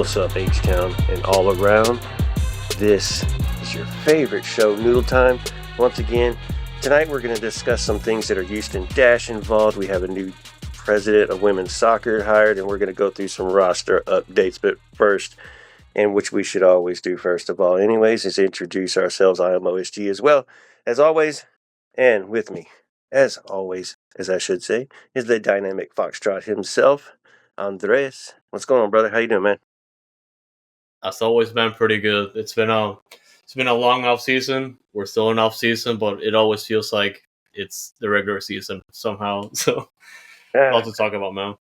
What's up, H-Town and all around? This is your favorite show, Noodle Time. Once again, tonight we're going to discuss some things that are Houston Dash involved. We have a new president of women's soccer hired, and we're going to go through some roster updates. But first, and which we should always do first of all anyways, is introduce ourselves. I am OSG as well, as always, and with me, as always, as I should say, is the dynamic foxtrot himself, Andres. What's going on, brother? How you doing, man? That's always been pretty good. It's been a long off season. We're still in off season, but it always feels like it's the regular season somehow. So a lot to talk about, man.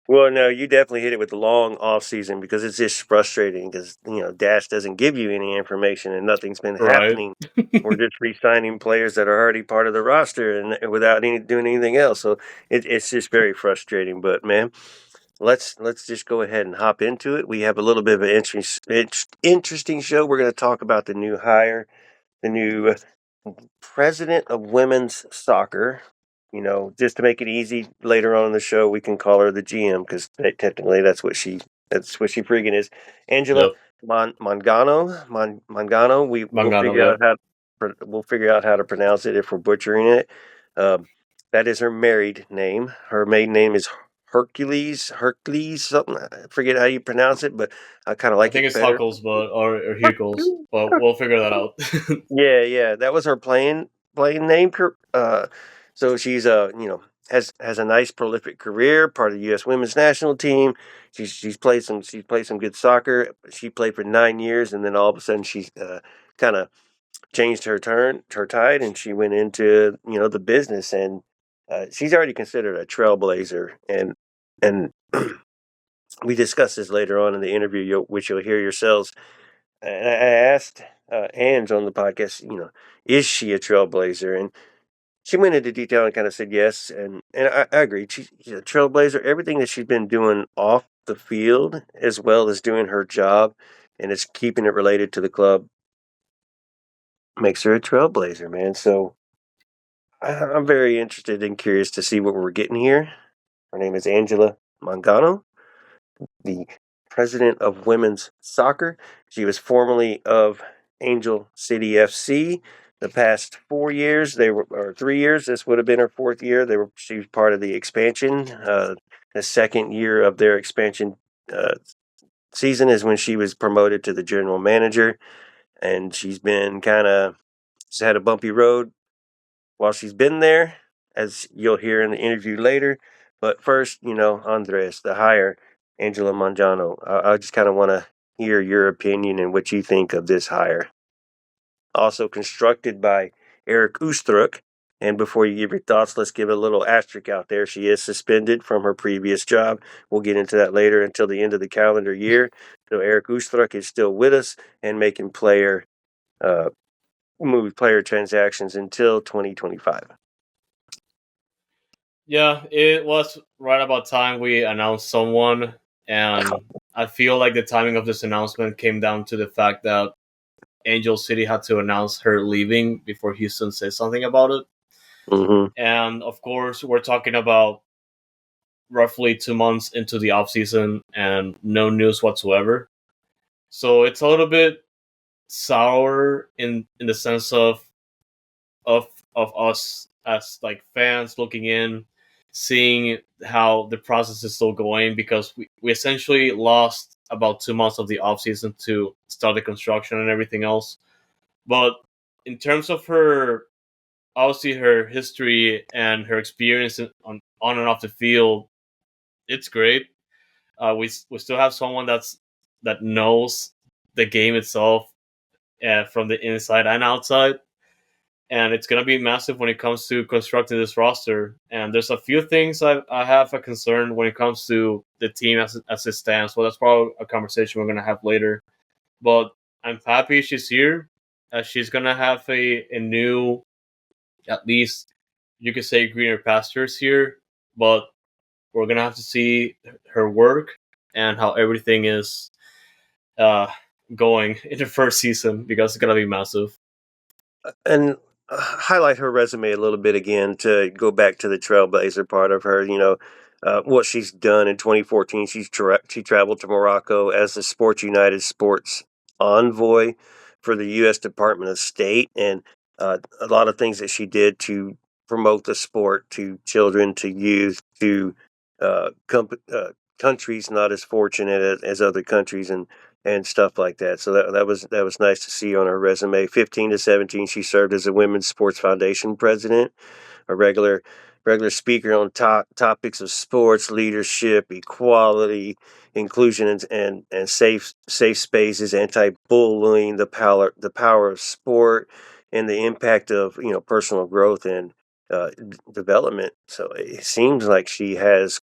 Well, no, you definitely hit it with the long off season because it's just frustrating because Dash doesn't give you any information and nothing's been happening. We're just re-signing players that are already part of the roster and without doing anything else. So it's just very frustrating. But man, let's just go ahead and hop into it. We have a little bit of an interesting show. We're going to talk about the new hire, the new president of women's soccer. Just to make it easy, later on in the show, we can call her the GM because technically that's what she freaking is. Angela Mangano. We'll figure out how to pronounce it if we're butchering it. That is her married name. Her maiden name is Hucles something. I forget how you pronounce it, but I kind of like it. I think it's Hucles, or Hucles, but we'll figure that out. Yeah, that was her playing name. So she's has a nice prolific career, part of the U.S. women's national team. She's played some good soccer. She played for 9 years, and then all of a sudden she kind of changed her tide, and she went into the business, and she's already considered a trailblazer, and we discuss this later on in the interview, which you'll hear yourselves. And I asked Ange on the podcast, is she a trailblazer? And she went into detail and kind of said yes, and I agree. She's a trailblazer. Everything that she's been doing off the field, as well as doing her job, and it's keeping it related to the club, makes her a trailblazer, man. So I'm very interested and curious to see what we're getting here. Her name is Angela Mangano, the president of women's soccer. She was formerly of Angel City FC. The past 4 years, or 3 years. This would have been her fourth year. She was part of the expansion. The second year of their expansion season is when she was promoted to the general manager, and she's had a bumpy road while she's been there, as you'll hear in the interview later. But first, Andres, the hire, Angela Mangano. I just kind of want to hear your opinion and what you think of this hire. Also constructed by Eric Oostruck. And before you give your thoughts, let's give a little asterisk out there. She is suspended from her previous job. We'll get into that later until the end of the calendar year. So Eric Oostruck is still with us and making player transactions until 2025. Yeah, it was right about time we announced someone, and I feel like the timing of this announcement came down to the fact that Angel City had to announce her leaving before Houston said something about it. Mm-hmm. And of course, we're talking about roughly 2 months into the offseason and no news whatsoever. So it's a little bit sour in the sense of us as like fans looking in, seeing how the process is still going, because we essentially lost about 2 months of the offseason to start the construction and everything else. But in terms of her, obviously her history and her experience on and off the field, it's great. We still have someone that knows the game itself from the inside and outside, and it's gonna be massive when it comes to constructing this roster. And there's a few things I have a concern when it comes to the team as it stands. Well, that's probably a conversation we're gonna have later. But I'm happy she's here. She's gonna have a new, at least you could say, greener pastures here. But we're gonna have to see her work and how everything is going in the first season, because it's gonna be massive. And highlight her resume a little bit again to go back to the trailblazer part of her. what she's done in 2014. She traveled to Morocco as the Sports United Sports envoy for the U.S. Department of State, and a lot of things that she did to promote the sport to children, to youth, to countries not as fortunate as other countries, and stuff like that. So that was nice to see on her resume. 15 to 17, she served as a Women's Sports Foundation president, a regular speaker on topics of sports, leadership, equality, inclusion, and safe spaces, anti-bullying, the power of sport, and the impact of personal growth and development. So it seems like she's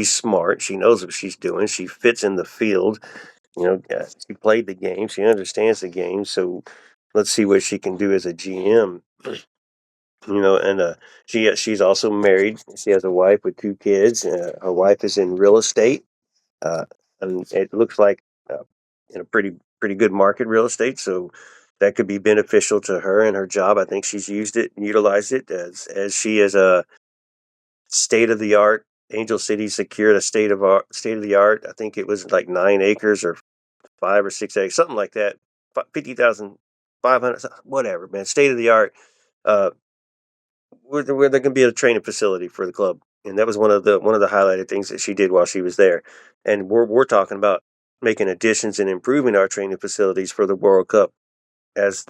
smart. She knows what she's doing. She fits in the field. She played the game. She understands the game. So let's see what she can do as a GM. And she's also married. She has a wife with 2 kids. Her wife is in real estate, uh, and it looks like uh, in a pretty good market, real estate. So that could be beneficial to her and her job. I think she's utilized it as she is a state of the art. Angel City secured a state of the art. I think it was like 9 acres or 5 or 6 acres, something like that. 50,500, whatever, man. State of the art. Uh, where there can be a training facility for the club, and that was one of the highlighted things that she did while she was there. And we're talking about making additions and improving our training facilities for the World Cup, as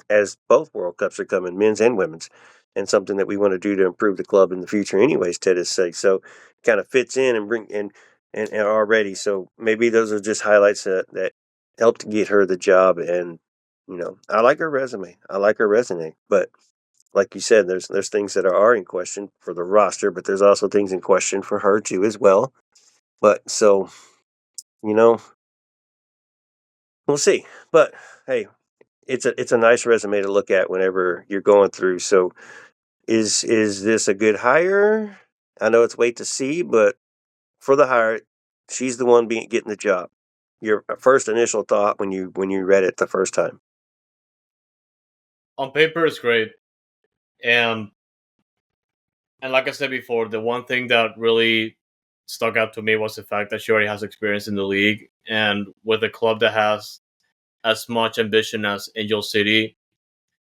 both World Cups are coming, men's and women's, and something that we want to do to improve the club in the future. Anyways, Ted is say so. Kind of fits in and bring and already. So maybe those are just highlights that helped get her the job. And I like her resume. I like her resume, but like you said, there's things that are in question for the roster, but there's also things in question for her too as well. But so you know, we'll see. But hey, it's a nice resume to look at whenever you're going through. So is this a good hire? I know it's wait to see, but for the hire, she's the one getting the job. Your first initial thought when you read it the first time. On paper, it's great, and like I said before, the one thing that really stuck out to me was the fact that she already has experience in the league, and with a club that has as much ambition as Angel City,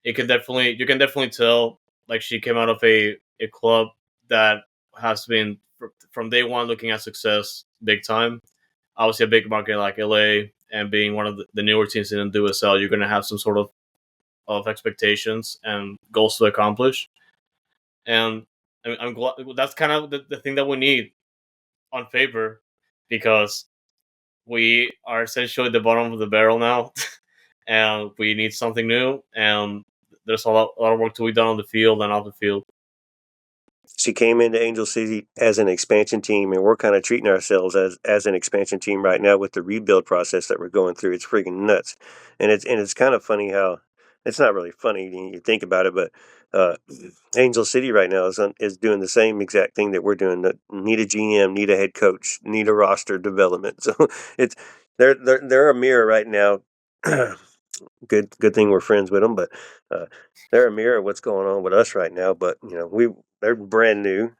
you can definitely tell like she came out of a club that has been from day one looking at success big time. Obviously, a big market like LA and being one of the newer teams in the WSL, you're going to have some sort of expectations and goals to accomplish. And I'm glad that's kind of the thing that we need on paper, because we are essentially at the bottom of the barrel now, and we need something new. And there's a lot of work to be done on the field and off the field. She came into Angel City as an expansion team, and we're kind of treating ourselves as an expansion team right now with the rebuild process that we're going through. It's freaking nuts, and it's kind of funny how it's not really funny when you think about it, but uh, Angel City right now is doing the same exact thing that we're doing. Need a GM, need a head coach, need a roster development. So it's they're a mirror right now. Good thing we're friends with them, but uh, they're a mirror of what's going on with us right now. But they're brand new.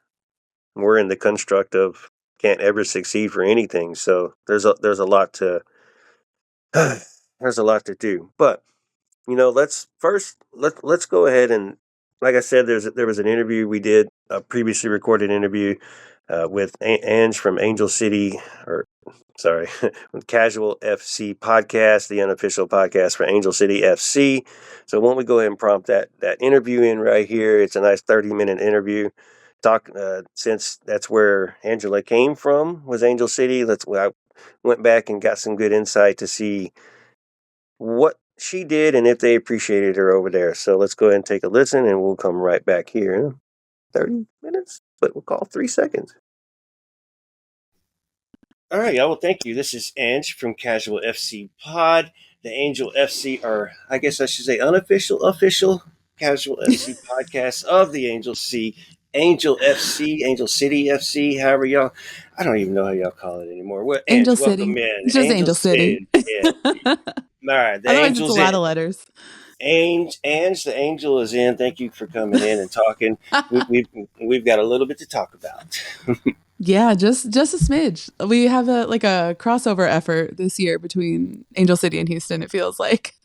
We're in the construct of can't ever succeed for anything. So there's a lot to there's a lot to do. But let's go ahead and, like I said, there was an interview we did, a previously recorded interview with Ange from Angel City, or sorry, Casual FC podcast, the unofficial podcast for Angel City FC. So why don't we go ahead and prompt that interview in right here? It's a nice 30-minute interview. Talk since that's where Angela came from, was Angel City. I went back and got some good insight to see what she did and if they appreciated her over there. So let's go ahead and take a listen, and we'll come right back here in 30 minutes, but we'll call 3 seconds. All right, y'all. Well, thank you. This is Ange from Casual FC Pod, the Angel FC, or I guess I should say unofficial, official Casual FC podcast of the Angel FC, Angel City FC, however y'all, I don't even know how y'all call it anymore. Well, Angel Ange, welcome City. in. It's just Angel City. City. Yeah. All right, the Otherwise, it's a Angel's lot of in. letters. Ange, the Angel is in. Thank you for coming in and talking. We've got a little bit to talk about. Yeah, just a smidge. We have a crossover effort this year between Angel City and Houston. It feels like.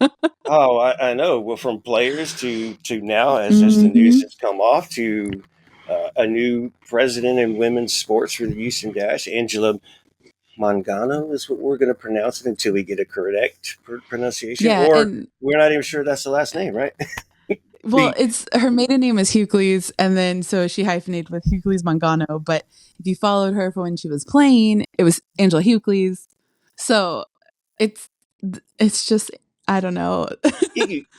Oh, I know. Well, from players to now, as the news Hmm. has come off, to a new president in women's sports for the Houston Dash, Angela Mangano is what we're going to pronounce it until we get a correct pronunciation, Yeah, or and we're not even sure that's the last name, right? well, we it's her maiden name is Hucles, and then so she hyphenated with Hucles Mangano. But if you followed her for when she was playing, it was Angela Hucles. So it's it's just I don't know.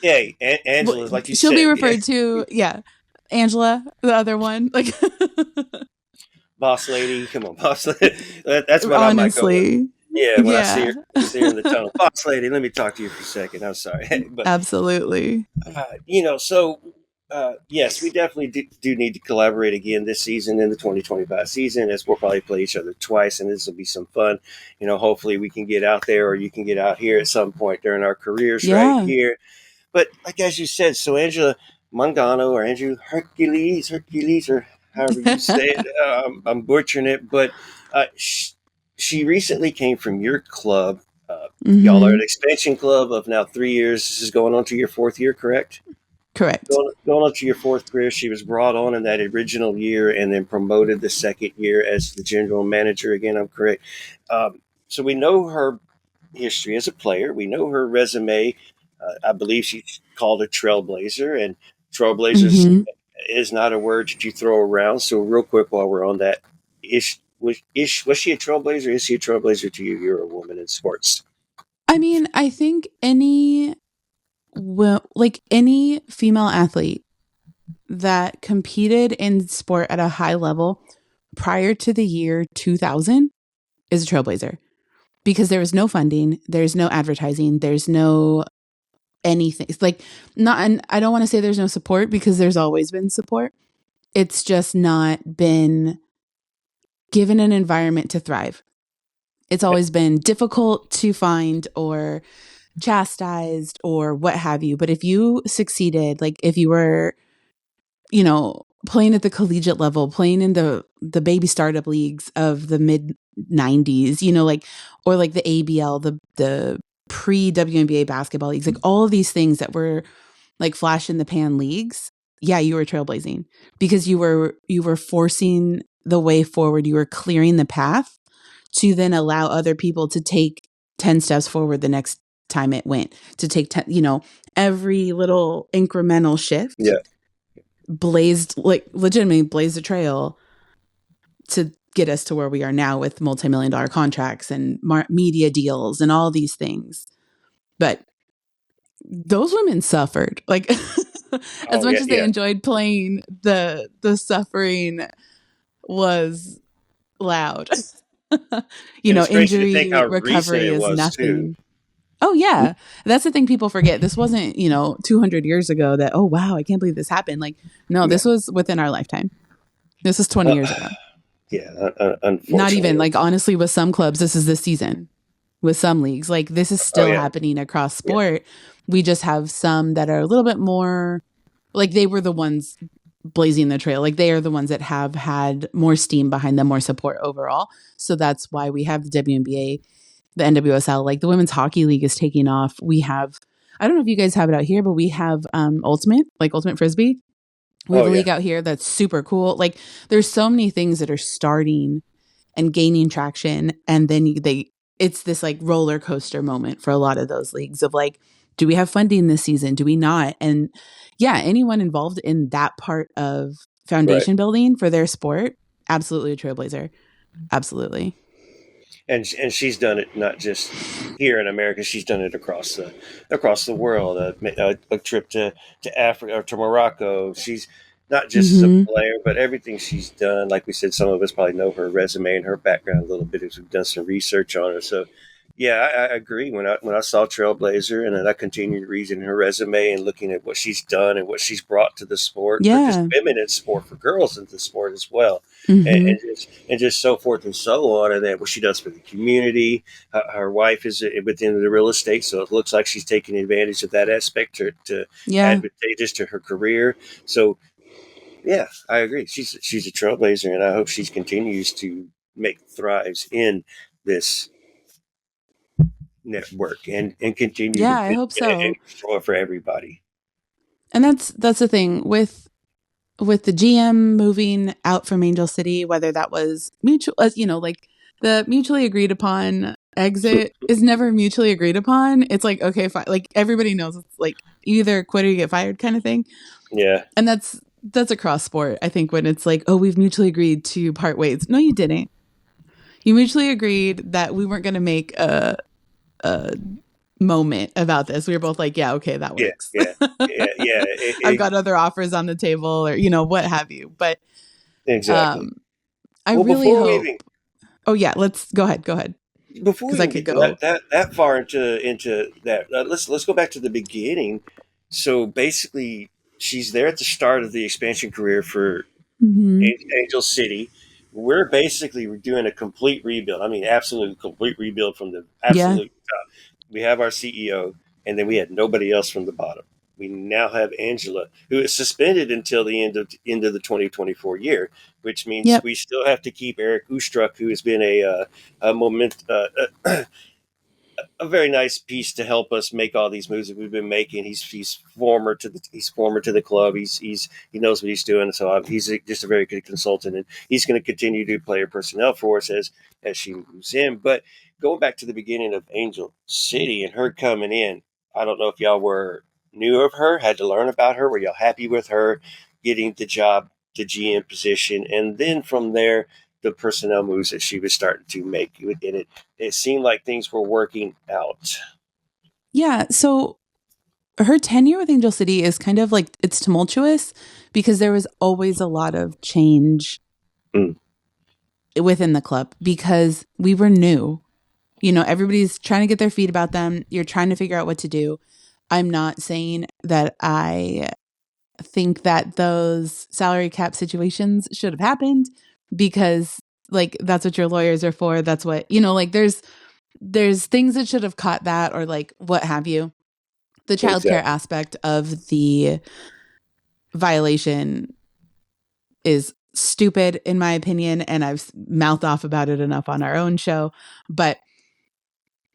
Hey, Angela's like you She'll be said, yeah, referred to, yeah, Angela, the other one. Like boss lady. Come on, boss lady. That's what I might go with. honestly, Yeah, when I yeah, see her in the tunnel, boss lady. Let me talk to you for a second. I'm sorry, but absolutely. so yes, we definitely do need to collaborate again this season in the 2025 season, as we'll probably play each other twice, and this will be some fun. Hopefully we can get out there, or you can get out here at some point during our careers right Yeah. here. But like as you said, so Angela Mangano or Andrew Hercules, or however you say it, I'm butchering it, but she recently came from your club. Y'all are Hmm. an expansion club of now 3 years. This is going on to your fourth year, correct? Correct. Going on to your fourth career, she was brought on in that original year and then promoted the second year as the general manager. Again, I'm correct. So we know her history as a player. We know her resume. I believe she's called a trailblazer, and trailblazers Hmm. is not a word that you throw around. So real quick, while we're on that, was she a trailblazer? Is she a trailblazer to you? You're a woman in sports. I mean, I think like any female athlete that competed in sport at a high level prior to the year 2000 is a trailblazer because there was no funding, there's no advertising, there's no anything. It's like not, and I don't want to say there's no support because there's always been support. It's just not been given an environment to thrive. It's always been difficult to find or chastised or what have you. But if you succeeded, like if you were, playing at the collegiate level, playing in the baby startup leagues of the mid 90s, like or like the ABL, the pre WNBA basketball leagues, like all of these things that were like flash in the pan leagues, yeah, you were trailblazing because you were forcing the way forward. You were clearing the path to then allow other people to take 10 steps forward the next time it went, to take 10, every little incremental shift Yeah. blazed, like legitimately blazed a trail to get us to where we are now with multi-million-dollar contracts and media deals and all these things. But those women suffered. Like as Oh much yeah, as they yeah. enjoyed playing, the suffering was loud. And it's crazy to think Injury how recent recovery it is was too. nothing. Oh yeah. That's the thing people forget. This wasn't, 200 years ago that, oh wow, I can't believe this happened. Like, no, Yeah. this was within our lifetime. This is 20 Uh, years ago. yeah. Not even, Unfortunately. like, honestly, with some clubs, this is this season. With some leagues, like this is Oh still yeah. happening across Yeah. sport. We just have some that are a little bit more like they were the ones blazing the trail. Like they are the ones that have had more steam behind them, more support overall. So that's why we have the WNBA, the NWSL, like the women's hockey league is taking off. We have, I don't know if you guys have it out here, but we have Ultimate Frisbee. We Oh have a yeah. league out here that's super cool. Like there's so many things that are starting and gaining traction, and then it's this like roller coaster moment for a lot of those leagues of like, do we have funding this season, do we not? And yeah, anyone involved in that part of Right. foundation building for their sport, absolutely a trailblazer. Absolutely. And she's done it not just here in America. She's done it across the world. A trip to Africa or to Morocco. She's not just as a Mm-hmm. player, but everything she's done. Like we said, some of us probably know her resume and her background a little bit as we've done some research on her. So yeah, I agree. When I saw Trailblazer and then I continued reading her resume and looking at what she's done and what she's brought to the sport for just Yeah. women in sport, for girls in the sport as well, and, Mm-hmm. and just and just so forth and so on, and then what she does for the community. Her wife is within the real estate, so it looks like she's taking advantage of that aspect to Yeah. advantageous to her career. So Yeah, I agree. She's a trailblazer, and I hope she continues to make thrives in this network and continue to Yeah, I hope and so. control it for everybody. And that's the thing with the GM moving out from Angel City, whether that was mutual, like the mutually agreed upon exit is never mutually agreed upon. It's like, okay, fine. Like everybody knows it's like you either quit or you get fired kind of thing. Yeah, And that's across sport. I think when it's like, oh, we've mutually agreed to part ways. No, you didn't. You mutually agreed that we weren't going to make a moment about this. We were both like, yeah, okay, that yeah, works. yeah, yeah. I've got other offers on the table or, what have you. But Exactly. um, I Well, really hope. Oh, yeah, let's go ahead. Go ahead. before we Because I even could get to go. that far into that, let's go back to the beginning. So basically, she's there at the start of the expansion career for Mm-hmm. Angel City. We're basically doing a complete rebuild. I mean, absolute complete rebuild from the Yeah. absolute top. We have our CEO, and then we had nobody else from the bottom. We now have Angela, who is suspended until the end of the 2024 year, which means Yep. we still have to keep Eric Ustruck, who has been a moment a very nice piece to help us make all these moves that we've been making. He's former to the club. He knows what he's doing. So he's just a very good consultant, and he's going to continue to do player personnel for us as she moves in. But going back to the beginning of Angel City and her coming in, I don't know if y'all were knew of her, had to learn about her. Were y'all happy with her getting the job, the GM position, and then from there the personnel moves that she was starting to make, and it seemed like things were working out. Yeah. So her tenure with Angel City is kind of like it's tumultuous because there was always a lot of change Mm. within the club because we were new. Everybody's trying to get their feet about them. You're trying to figure out what to do. I'm not saying that I think that those salary cap situations should have happened because like that's what your lawyers are for. That's what, like there's things that should have caught that or like what have you. The childcare Exactly. aspect of the violation is stupid in my opinion and I've mouthed off about it enough on our own show, but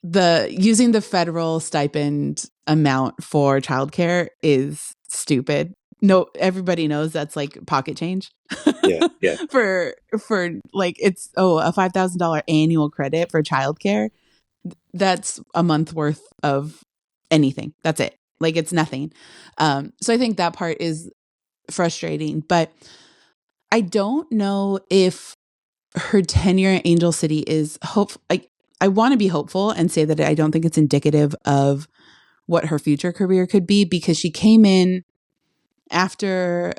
the using the federal stipend amount for childcare is stupid. No, everybody knows that's like pocket change Yeah. Yeah. for like it's a $5,000 annual credit for childcare. That's a month worth of anything. That's it. Like it's nothing. So I think that part is frustrating, but I don't know if her tenure at Angel City is hope. I want to be hopeful and say that I don't think it's indicative of what her future career could be because she came in after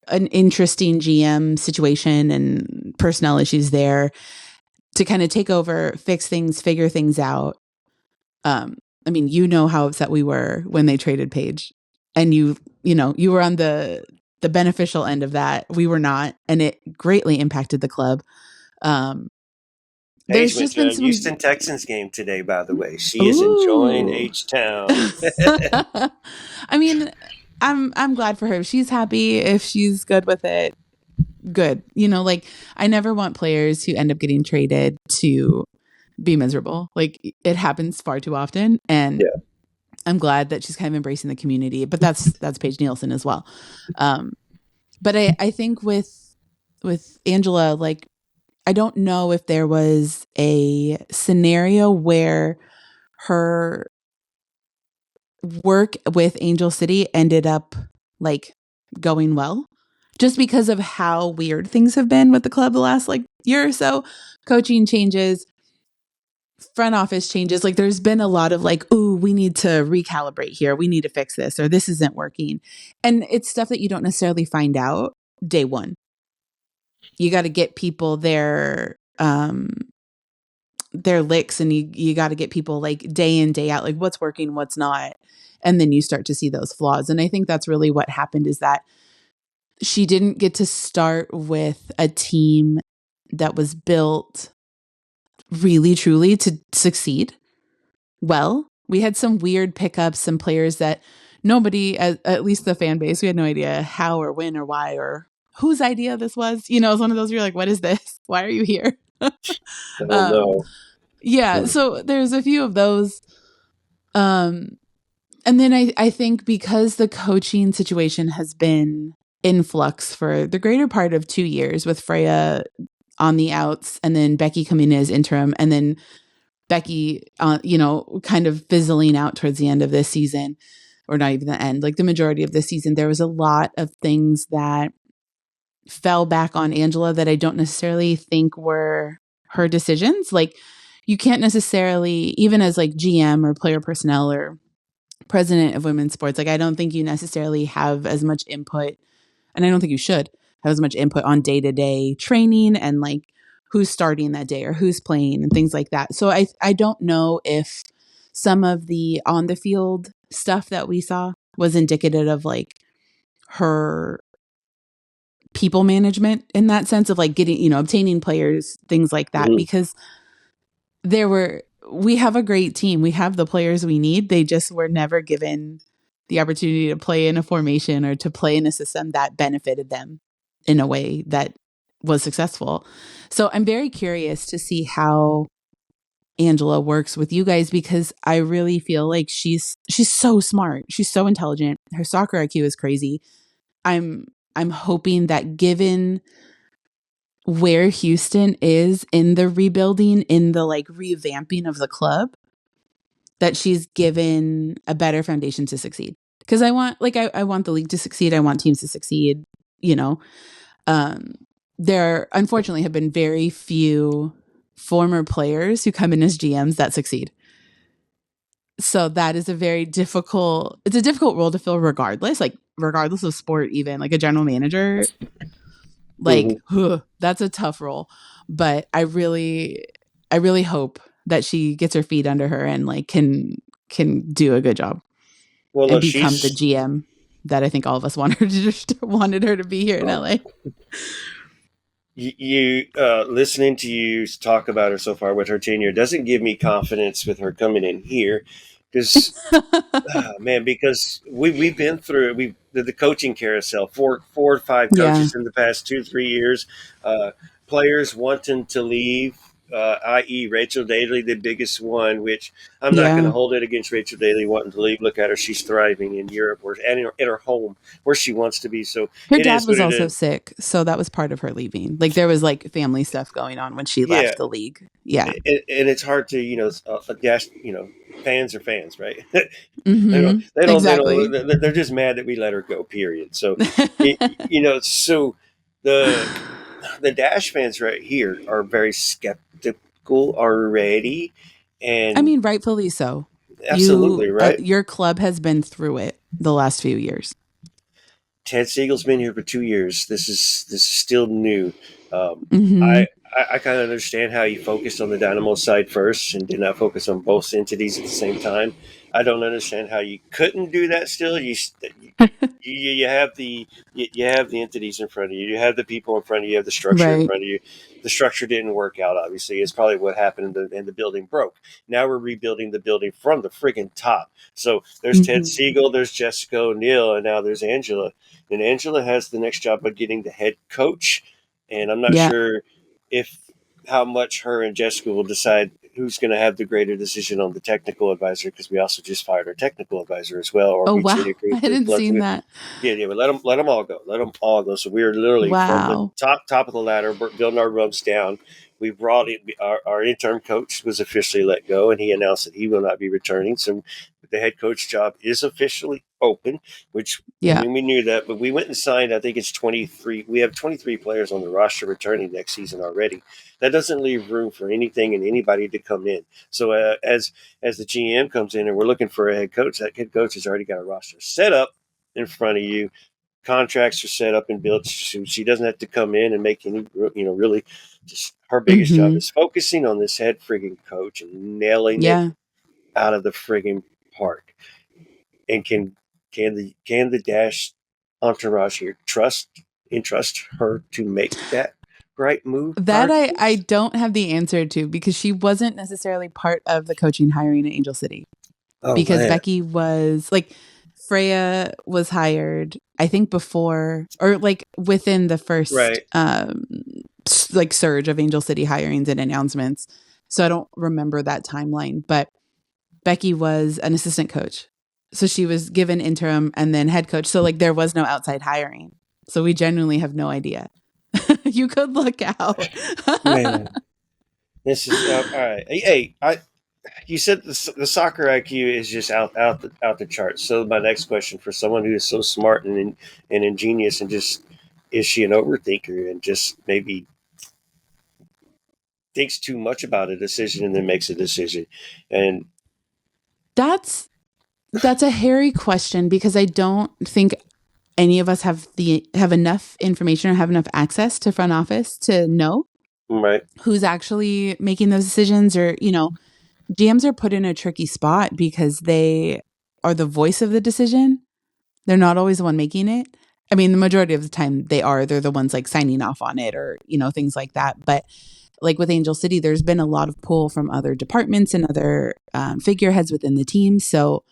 an interesting GM situation and personnel issues there to kind of take over, fix things, figure things out. I mean, how upset we were when they traded Paige, and you were on the beneficial end of that. We were not, and it greatly impacted the club. Um, Paige there's went just to been a some. Houston Texans game today, by the way. She is enjoying Ooh. H Town. I mean, I'm glad for her. If she's happy, if she's good with it, good. Like I never want players who end up getting traded to be miserable. Like it happens far too often, and Yeah. I'm glad that she's kind of embracing the community. But that's Paige Nielsen as well. But I think with Angela, like I don't know if there was a scenario where her work with Angel City ended up like going well just because of how weird things have been with the club the last like year or so. Coaching changes, front office changes. Like there's been a lot of like, ooh, we need to recalibrate here. We need to fix this or this isn't working. And it's stuff that you don't necessarily find out day one. You got to get people their licks and you got to get people like day in day out like what's working, what's not, and then you start to see those flaws. And I think that's really what happened is that she didn't get to start with a team that was built really truly to succeed well. We had some weird pickups, some players that nobody, at least the fan base, we had no idea how or when or why or whose idea this was. You know, it's one of those where you're like, what is this? Why are you here? I don't know. Yeah. So there's a few of those. And then I think because the coaching situation has been in flux for the greater part of 2 years with Freya on the outs and then Becky coming in as interim and then Becky, kind of fizzling out towards the end of this season, or not even the end, like the majority of the season, there was a lot of things that fell back on Angela that I don't necessarily think were her decisions. Like you can't necessarily, even as like GM or player personnel or president of women's sports, like I don't think you necessarily have as much input, and I don't think you should have as much input on day-to-day training and like who's starting that day or who's playing and things like that. So I don't know if some of the on the field stuff that we saw was indicative of like her people management in that sense of like getting, obtaining players, things like that, because we have a great team. We have the players we need. They just were never given the opportunity to play in a formation or to play in a system that benefited them in a way that was successful. So I'm very curious to see how Angela works with you guys, because I really feel like she's so smart. She's so intelligent. Her soccer IQ is crazy. I'm hoping that given where Houston is in the rebuilding, in the like revamping of the club, that she's given a better foundation to succeed. Because I want the league to succeed. I want teams to succeed. There unfortunately have been very few former players who come in as GMs that succeed. So that is it's a difficult role to fill regardless of sport, even like a general manager, that's a tough role. But I really hope that she gets her feet under her and like can do a good job and become the GM that I think all of us wanted her to be here in LA. You listening to you talk about her so far with her tenure doesn't give me confidence with her coming in here, because because we've been through the coaching carousel, four or five coaches in the past 2-3 years, players wanting to leave, i.e. Rachel Daly, the biggest one, which I'm not going to hold it against Rachel Daly wanting to leave. Look at her. She's thriving in Europe and in her home where she wants to be. So her dad was also sick. So that was part of her leaving. Like there was like family stuff going on when she left the league. Yeah. And it's hard to, fans are fans, right? Mm-hmm. They don't, exactly. They're just mad that we let her go, period. So, so the Dash fans right here are very skeptical already. And I mean, rightfully so. Absolutely, right? Your club has been through it the last few years. Ted Siegel's been here for 2 years. This is still new. I kind of understand how you focused on the Dynamo side first and did not focus on both entities at the same time. I don't understand how you couldn't do that still. You have the entities in front of you. You have the people in front of you. You have the structure in front of you. The structure didn't work out, obviously. It's probably what happened and the building broke. Now we're rebuilding the building from the friggin' top. So there's Ted Siegel, there's Jessica O'Neill, and now there's Angela. And Angela has the next job of getting the head coach. And I'm not sure how much her and Jessica will decide who's going to have the greater decision on the technical advisor, because we also just fired our technical advisor as well. Or wow, I hadn't seen that. Yeah, but let them all go. Let them all go. So we were literally from the top of the ladder, building our rungs down. We brought in our interim coach was officially let go, and he announced that he will not be returning. So the head coach job is officially open, which I mean, we knew that, but we went and signed, I think it's 23. We have 23 players on the roster returning next season already. That doesn't leave room for anything and anybody to come in. So as the GM comes in and we're looking for a head coach, that head coach has already got a roster set up in front of you. Contracts are set up and built. She doesn't have to come in and make any, really just her biggest job is focusing on this head friggin' coach and nailing it out of the friggin' park. And can the Dash entourage here entrust her to make that right move? That I don't have the answer to, because she wasn't necessarily part of the coaching hiring at Angel City. Becky was like, Freya was hired, I think before or like within the first Right. like surge of Angel City hirings and announcements. So I don't remember that timeline, but Becky was an assistant coach. So she was given interim and then head coach. So like there was no outside hiring. So we genuinely have no idea. You could look out. Man, this is all right. Hey, you said the soccer IQ is just out the charts. So my next question for someone who is so smart and ingenious and just is she an overthinker and just maybe thinks too much about a decision and then makes a decision? And That's a hairy question because I don't think any of us have enough information or have enough access to front office to know right, who's actually making those decisions, or GMs are put in a tricky spot because they are the voice of the decision. They're not always the one making it. I mean, the majority of the time they're the ones like signing off on it or things like that. But like with Angel City, there's been a lot of pull from other departments and other figureheads within the team. So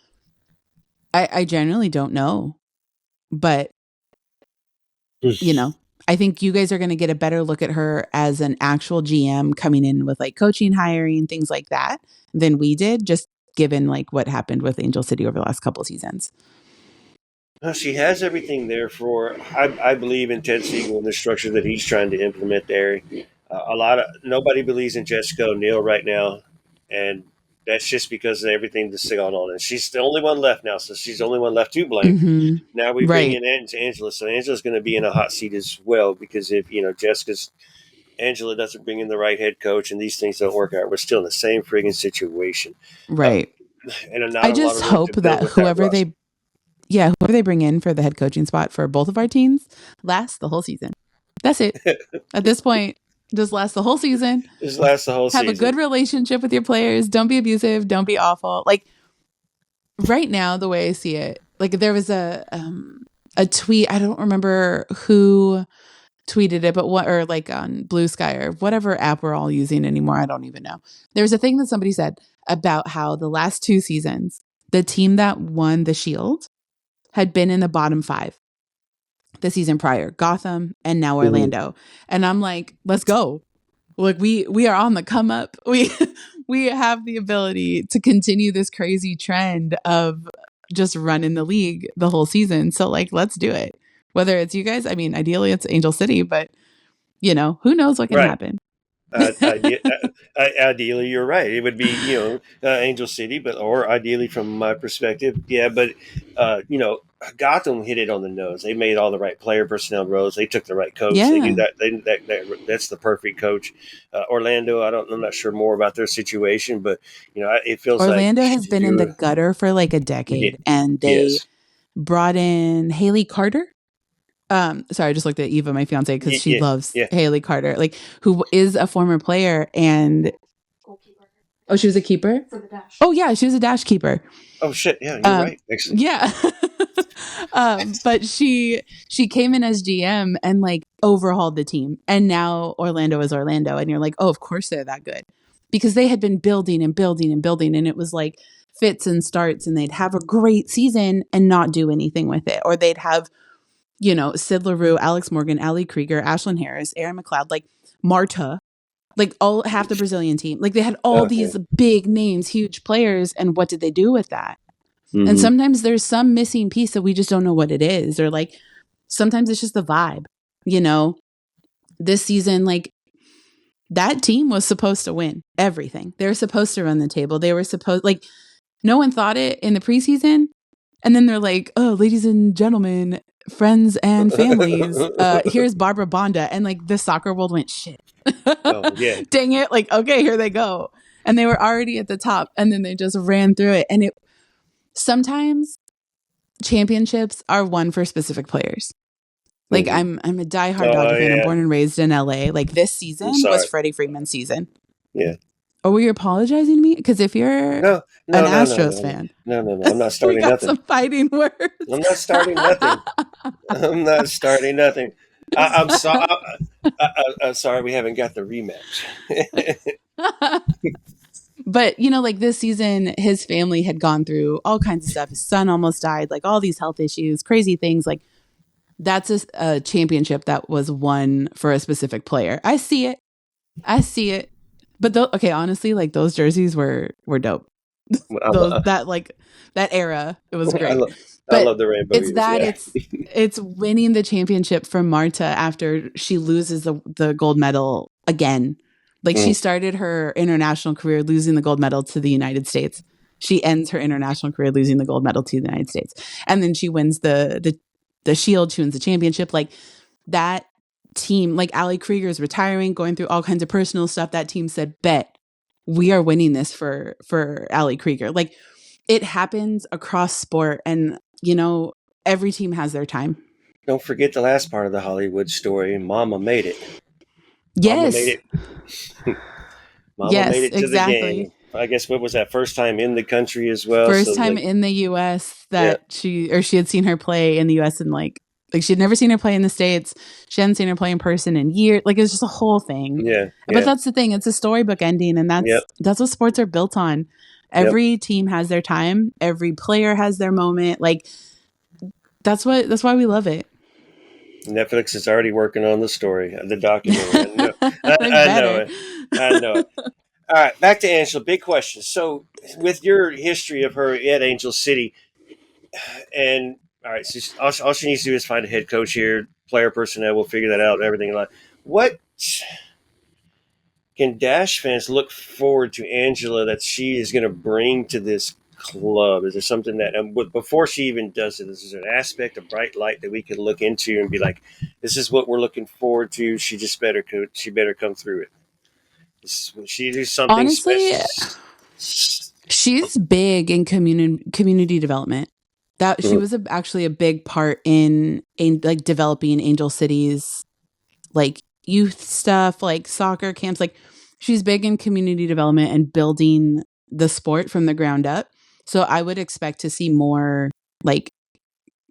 I generally don't know, but I think you guys are going to get a better look at her as an actual GM coming in with like coaching, hiring, things like that than we did, just given like what happened with Angel City over the last couple of seasons. well, she has everything there for. I believe in Ted Siegel and the structure that he's trying to implement there. Nobody believes in Jessica O'Neill right now, and that's just because of everything that's gone on. And she's the only one left now, so she's the only one left to blame. Mm-hmm. Now we bring Right. in Angela, so Angela's going to be in a hot seat as well because if Angela doesn't bring in the right head coach and these things don't work out, we're still in the same friggin' situation, Right. and not I a lot just of room hope to build that with that whoever roster. they bring in for the head coaching spot for both of our teams lasts the whole season. That's it. At this point, just last the whole season. Just last the whole season. Have a good relationship with your players. Don't be abusive. Don't be awful. Like right now, the way I see it, like there was a tweet. I don't remember who tweeted it, but or like on Blue Sky or whatever app we're all using anymore. I don't even know. There's a thing that somebody said about how the last 2 seasons, the team that won the Shield had been in the bottom 5 the season prior, Gotham and now Orlando. And I'm like, let's go. Like we are on the come up. We have the ability to continue this crazy trend of just running the league the whole season. So like, let's do it. Whether it's you guys, I mean, ideally it's Angel City, but who knows what can Right. happen. Ideally, you're right. It would be, Angel City, or ideally from my perspective, yeah. But Gotham hit it on the nose. They made all the right player personnel roles. They took the right coach. Yeah. They knew that's the perfect coach. Orlando, I'm not sure more about their situation, but it feels Orlando like has been in the gutter for like a decade, and they brought in Haley Carter. Sorry, I just looked at Eva, my fiance, because she loves Haley Carter, like who is a former player and she was a keeper for the dash. Oh yeah, she was a dash keeper. Oh shit, yeah, you're right. Excellent. Yeah. But she came in as GM and like overhauled the team, and now Orlando is Orlando, and you're like, oh, of course they're that good because they had been building and building and building, and it was like fits and starts, and they'd have a great season and not do anything with it, or they'd have Sid LaRue, Alex Morgan, Ali Krieger, Ashlyn Harris, Aaron McLeod, like Marta, like half the Brazilian team. Like they had all these big names, huge players. And what did they do with that? Mm-hmm. And sometimes there's some missing piece that we just don't know what it is. Or like, sometimes it's just the vibe, this season, like that team was supposed to win everything. They were supposed to run the table. They were supposed, like, no one thought it in the preseason. And then they're like, oh, ladies and gentlemen, friends and families, here's Barbara Bonda. And like the soccer world went, shit. Oh, yeah. Dang it. Like, okay, here they go. And they were already at the top, and then they just ran through it. And sometimes championships are won for specific players. Like I'm a diehard Dodger fan. I'm born and raised in LA. Like this season was Freddie Freeman's season. Yeah. Oh, were you apologizing to me? Because if you're an Astros fan. No. I'm not starting we got nothing. Some fighting words. I'm not starting nothing. I'm not starting nothing. I'm sorry we haven't got the rematch. But, like this season, his family had gone through all kinds of stuff. His son almost died, like all these health issues, crazy things. Like that's a championship that was won for a specific player. I see it. But okay, honestly, like those jerseys were dope. That era, it was great. I love the rainbow. It's that it's winning the championship for Marta after she loses the gold medal again. Like she started her international career losing the gold medal to the United States. She ends her international career losing the gold medal to the United States, and then she wins the Shield. She wins the championship. Like that team, like Ali Krieger's retiring, going through all kinds of personal stuff. That team said, "Bet we are winning this for Ali Krieger." Like it happens across sport, and every team has their time. Don't forget the last part of the Hollywood story. Mama made it. Yes. Mama made it. Yes, made it to exactly. the game. I guess what was that, first time in the country as well? First time in the U.S. that she had seen her play in the U.S. and like she had never seen her play in the States. She hadn't seen her play in person in years. Like it was just a whole thing. Yeah. But that's the thing. It's a storybook ending, and that's what sports are built on. Every team has their time. Every player has their moment. Like that's why we love it. Netflix is already working on the story, the documentary. I know it. All right, back to Angela. Big question. So, with your history of her at Angel City, and all right, so all she needs to do is find a head coach here, player personnel. We'll figure that out and everything. What can Dash fans look forward to Angela that she is going to bring to this club? Is there something that before she even does it, is there an aspect, a bright light that we can look into and be like, this is what we're looking forward to? She just better come through it. She do something. Honestly, she's big in community development. That she was actually a big part in like developing Angel City's like youth stuff, like soccer camps. Like she's big in community development and building the sport from the ground up. So I would expect to see more like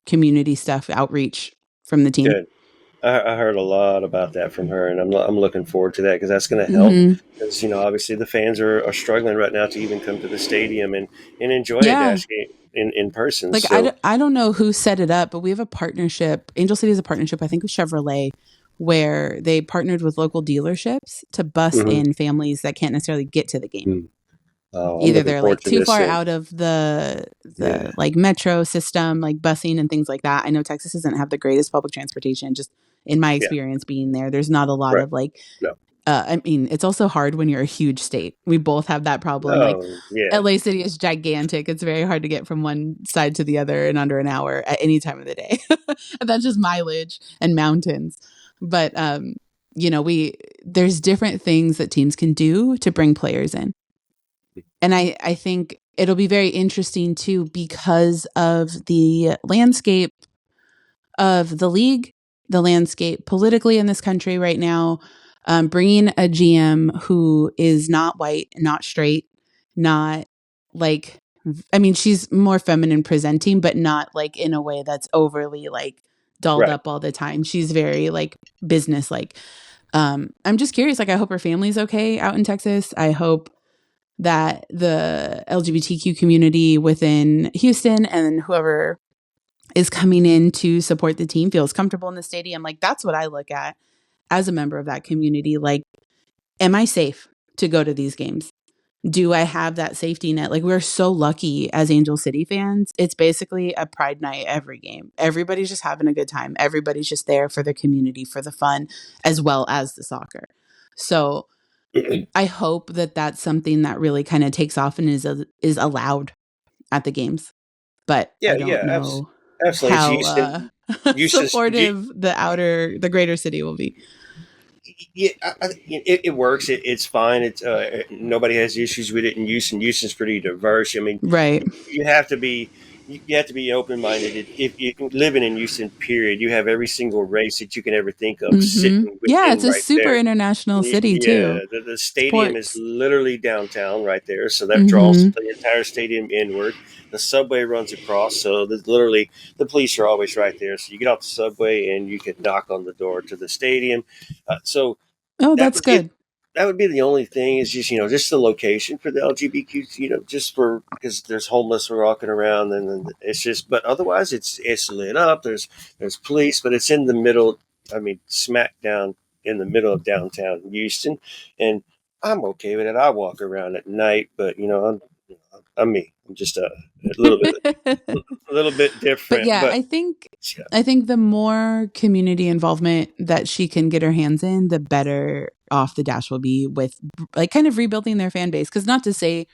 community stuff, outreach from the team. Good. I heard a lot about that from her, and I'm looking forward to that because that's going to help. Because obviously the fans are struggling right now to even come to the stadium and enjoy a Dash game in person. Like so. I don't know who set it up, but we have a partnership. Angel City is a partnership, I think, with Chevrolet, where they partnered with local dealerships to bus in families that can't necessarily get to the game. Either they're like too far out of the like metro system, like busing and things like that. I know Texas doesn't have the greatest public transportation, just in my experience being there. There's not a lot of like, I mean, it's also hard when you're a huge state. We both have that problem. LA City is gigantic. It's very hard to get from one side to the other in under an hour at any time of the day. And that's just mileage and mountains. But, there's different things that teams can do to bring players in. And I think it'll be very interesting too because of the landscape of the league, the landscape politically in this country right now, bringing a GM who is not white, not straight, not like, I mean, she's more feminine presenting, but not like in a way that's overly like dolled up all the time. She's very like business like. I'm just curious. Like, I hope her family's okay out in Texas. I hope that the LGBTQ community within Houston and whoever is coming in to support the team feels comfortable in the stadium. Like, that's what I look at as a member of that community. Like, am I safe to go to these games? Do I have that safety net? Like, we're so lucky as Angel City fans. It's basically a pride night every game. Everybody's just having a good time. Everybody's just there for the community, for the fun, as well as the soccer. So I hope that that's something that really kind of takes off and is allowed at the games. But I don't know absolutely. how supportive the greater city will be. Yeah, it works. It's fine. It's nobody has issues with it in Houston. Houston's pretty diverse. I mean, you have to be open-minded. If you're living in Houston, period, you have every single race that you can ever think of sitting within it's a super international city too. The stadium is literally downtown right there, so that draws the entire stadium inward. The subway runs across, so literally the police are always right there. So you get off the subway and you can knock on the door to the stadium. That's good. that would be the only thing is just just the location for the LGBTQ. Just for because there's homeless walking around, and then it's just. But otherwise, it's lit up. There's police, but it's in the middle. I mean, smack down in the middle of downtown Houston, and I'm okay with it. I walk around at night, but I'm me. I'm just little bit a little bit But different. yeah, But yeah, I think the more community involvement that she can get her hands in, the better off the Dash will be with like kind of rebuilding their fan base. Because not to say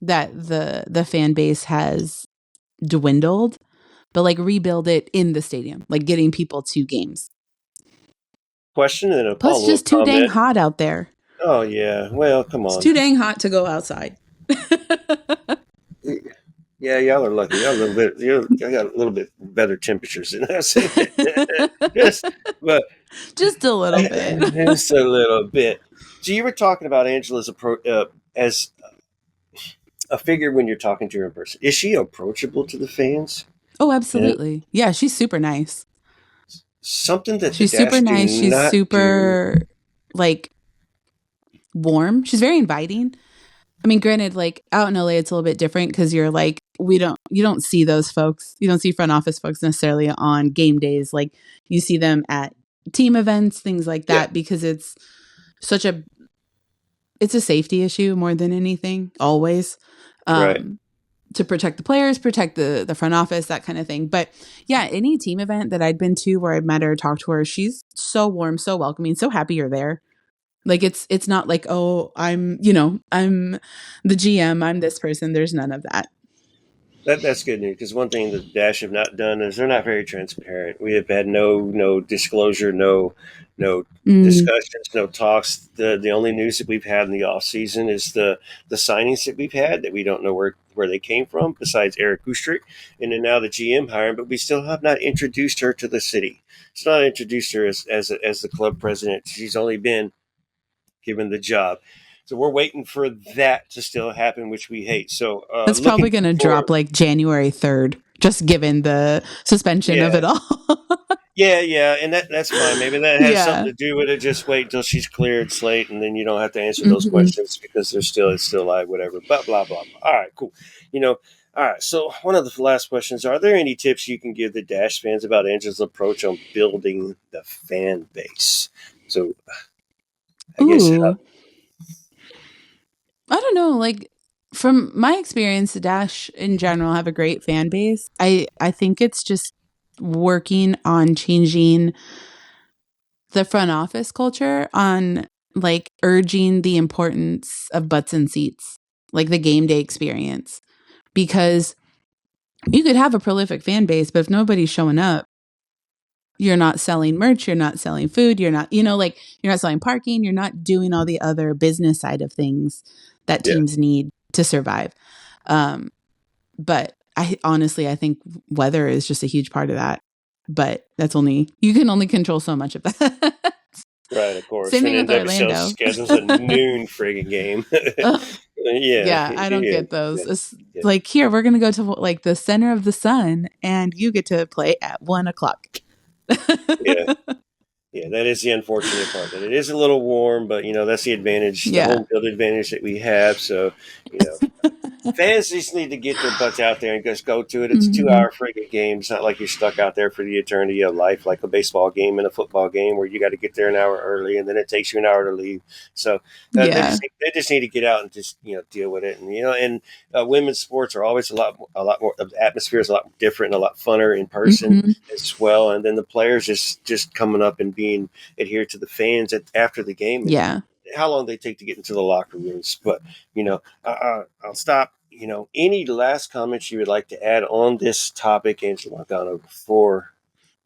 that the fan base has dwindled, but like rebuild it in the stadium, like getting people to games. question and a Plus, follow up just too dang comment. hot out there. Oh yeah, well, come It's on. too dang hot to go outside. Yeah, y'all are lucky. Y'all a little bit. Y'all got a little bit better temperatures than us. Just, but Just a little bit. just a little bit. So you were talking about Angela's approach as a figure when you're talking to her in person. Is she approachable to the fans? Oh, And absolutely. Yeah, she's super nice. something that the She's super Dash do nice. She's not do. super like warm. She's very inviting. I mean, granted, like out in LA, it's a little bit different because you're like, you don't see those folks. You don't see front office folks necessarily on game days. Like you see them at team events, things like Yeah, that, because such a, it's a safety issue more than anything, always. right. Um, to protect the players, protect the front office, that kind of thing. But yeah, any team event that I'd been to where I met her, talked to her, she's so warm, so welcoming, so happy you're there. Like it's not like, oh, I'm the GM, I'm this person. There's none of that. That's good news because one thing the Dash have not done is they're not very transparent. We have had no disclosure, no Mm, discussions, no talks. The only news that we've had in the off season is the signings that we've had that we don't know where they came from. Besides Eric Kustrick, and then now the GM hiring, but we still have not introduced her to the city. It's not introduced her as the club president. She's only been given the job. So we're waiting for that to still happen, which we hate. So that's looking probably going to forward. drop like January 3rd, just given the suspension of Yeah, it all. yeah, and that's fine. Maybe that has something Yeah. to do with it. Just wait till she's cleared slate, and then you don't have to answer those Hmm. questions because it's still live, whatever. But blah blah blah. All right, cool. You know, all right. So one of the last questions: are there any tips you can give the Dash fans about Angela's approach on building the fan base? So I guess Ooh, I don't know. Like from my experience, the Dash in general have a great fan base. I think it's just working on changing the front office culture, on like urging the importance of butts and seats, like the game day experience. Because you could have a prolific fan base, but if nobody's showing up, you're not selling merch, you're not selling food, you're not, like you're not selling parking, you're not doing all the other business side of things that yeah. teams need to survive. Um, but I think weather is just a huge part of that. But you can only control so much of that. Right, of course. Same And thing then with WCL Orlando. schedules a noon friggin' game. Ugh, Yeah, yeah, I don't yeah, get those. yeah, It's yeah. like, here, we're going to go to like the center of the sun and you get to play at 1 o'clock. Yeah. Yeah, that is the unfortunate part. That it is a little warm, but that's the advantage, the Yeah. home field advantage that we have. So, you know, fans just need to get their butts out there and just go to it. It's a Hmm. 2 hour friggin' game. It's not like you're stuck out there for the eternity of life, like a baseball game and a football game where you got to get there an hour early and then it takes you an hour to leave. So Yeah. they just need to get out and just deal with it. And women's sports are always a lot more. The atmosphere is a lot different and a lot funner in person Hmm. as well. And then the players just coming up and being adhered to the fans after the game and Yeah. how long they take to get into the locker rooms. But I'll stop. Any last comments you would like to add on this topic, Angela Mangano, before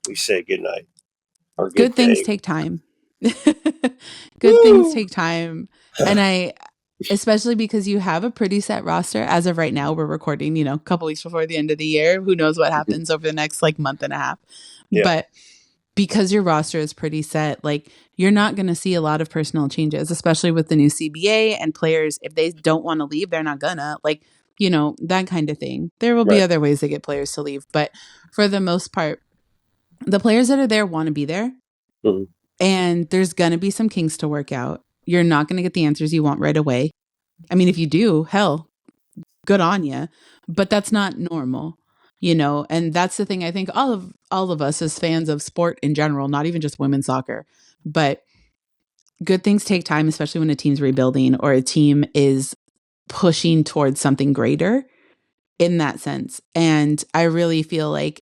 we say good night or good Good things day? take time. Good things Woo! take time. And especially because you have a pretty set roster as of right now. We're recording, a couple weeks before the end of the year. Who knows what happens over the next like month and a half. Yeah, But because your roster is pretty set, like you're not going to see a lot of personal changes, especially with the new CBA and players. If they don't want to leave, they're not gonna, like, that kind of thing. There will be right. other ways to get players to leave, but for the most part, the players that are there want to be there, Mhm. and there's going to be some kinks to work out. You're not going to get the answers you want right away. I mean, if you do, hell, good on you. But that's not normal, and that's the thing. I think all of us as fans of sport in general, not even just women's soccer, but good things take time, especially when a team's rebuilding or a team is pushing towards something greater in that sense. And I really feel like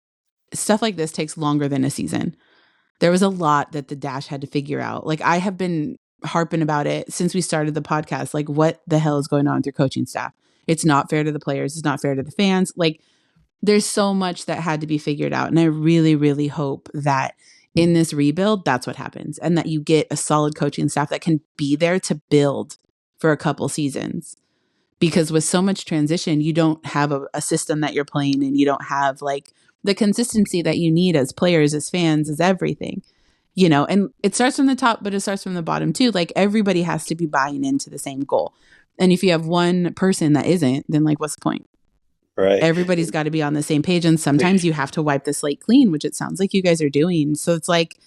stuff like this takes longer than a season. There was a lot that the Dash had to figure out. Like, I have been harping about it since we started the podcast. Like, what the hell is going on with your coaching staff? It's not fair to the players. It's not fair to the fans. Like, there's so much that had to be figured out. And I really, really hope that in this rebuild, that's what happens. And that you get a solid coaching staff that can be there to build for a couple seasons. Because with so much transition, you don't have a system that you're playing in. You don't have like the consistency that you need as players, as fans, as everything, and it starts from the top, but it starts from the bottom too. Like, everybody has to be buying into the same goal. And if you have one person that isn't, then like, what's the point? Right. Everybody's got to be on the same page. And sometimes you have to wipe the slate clean, which it sounds like you guys are doing. So it's like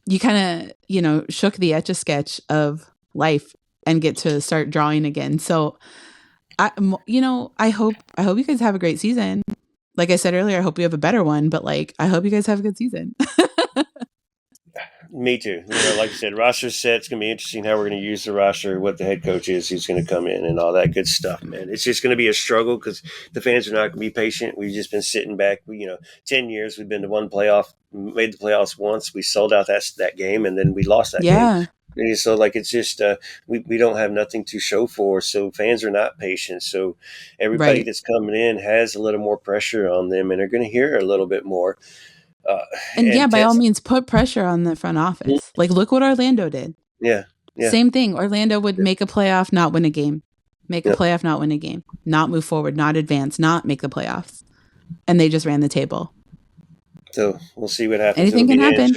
you kind of, shook the Etch-a-Sketch of life and get to start drawing again. So I hope you guys have a great season. Like I said earlier, I hope you have a better one, but like, I hope you guys have a good season. Me too. Like I said, roster set. It's going to be interesting how we're going to use the roster, what the head coach is, who's going to come in, and all that good stuff, man. It's just going to be a struggle because the fans are not going to be patient. We've just been sitting back. 10 years we've been to one playoff, made the playoffs once. We sold out that game, and then we lost that game. And so, like, it's just we don't have nothing to show for. So fans are not patient. So everybody that's coming in has a little more pressure on them, and they're going to hear a little bit more. And by all means, put pressure on the front office. Like, look what Orlando did. Yeah. Same thing. Orlando would make a playoff, not win a game. Make a playoff, not win a game. Not move forward, not advance, not make the playoffs. And they just ran the table. So we'll see what happens. Anything can happen.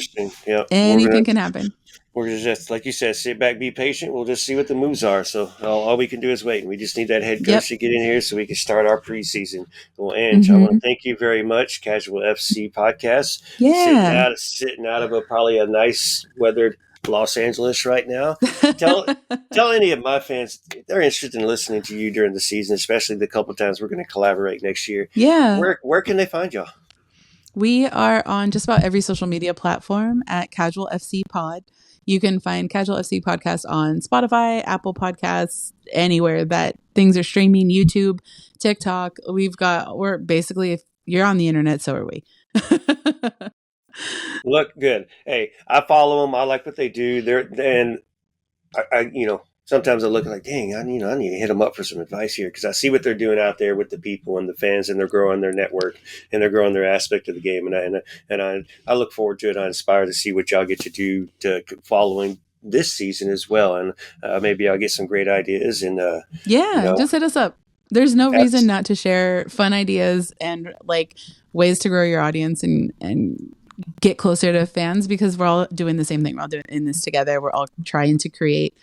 Yeah. Anything can happen. We're just, like you said, sit back, be patient. We'll just see what the moves are. So all we can do is wait. We just need that head coach to get in here so we can start our preseason. Well, Ange, I want to thank you very much. Casual FC Podcast. Yeah. Sitting out of probably a nice weathered Los Angeles right now. Tell any of my fans, if they're interested in listening to you during the season, especially the couple of times we're going to collaborate next year. Yeah. Where can they find y'all? We are on just about every social media platform at Casual FC Pod. You can find Casual FC Podcast on Spotify, Apple Podcasts, anywhere that things are streaming, YouTube, TikTok. We're basically, if you're on the internet, so are we. Look good. Hey, I follow them. I like what they do. I sometimes I look like, dang, I need to hit them up for some advice here because I see what they're doing out there with the people and the fans, and they're growing their network and they're growing their aspect of the game. And I look forward to it. I'm inspired to see what y'all get to do following this season as well. And maybe I'll get some great ideas. And just hit us up. There's no reason not to share fun ideas and like ways to grow your audience and get closer to fans, because we're all doing the same thing. We're all doing this together. We're all trying to create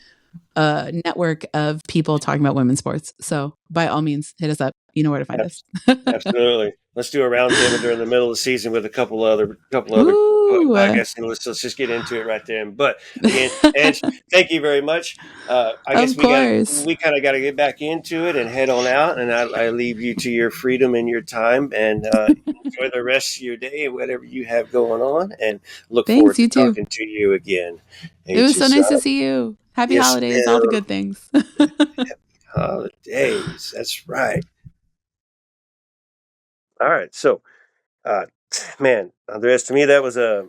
a network of people talking about women's sports. So by all means, hit us up. You know where to find us. Absolutely. Let's do a roundtable during the middle of the season with a couple other podcasts. Let's just get into it right there. But again, Ange, thank you very much. I guess we kind of got to get back into it and head on out. And I leave you to your freedom and your time, and enjoy the rest of your day and whatever you have going on. And look forward to talking to you again. It was so nice to see you. Happy holidays, all the good things. Happy holidays. That's right. All right. So, man, Andres, to me, that was I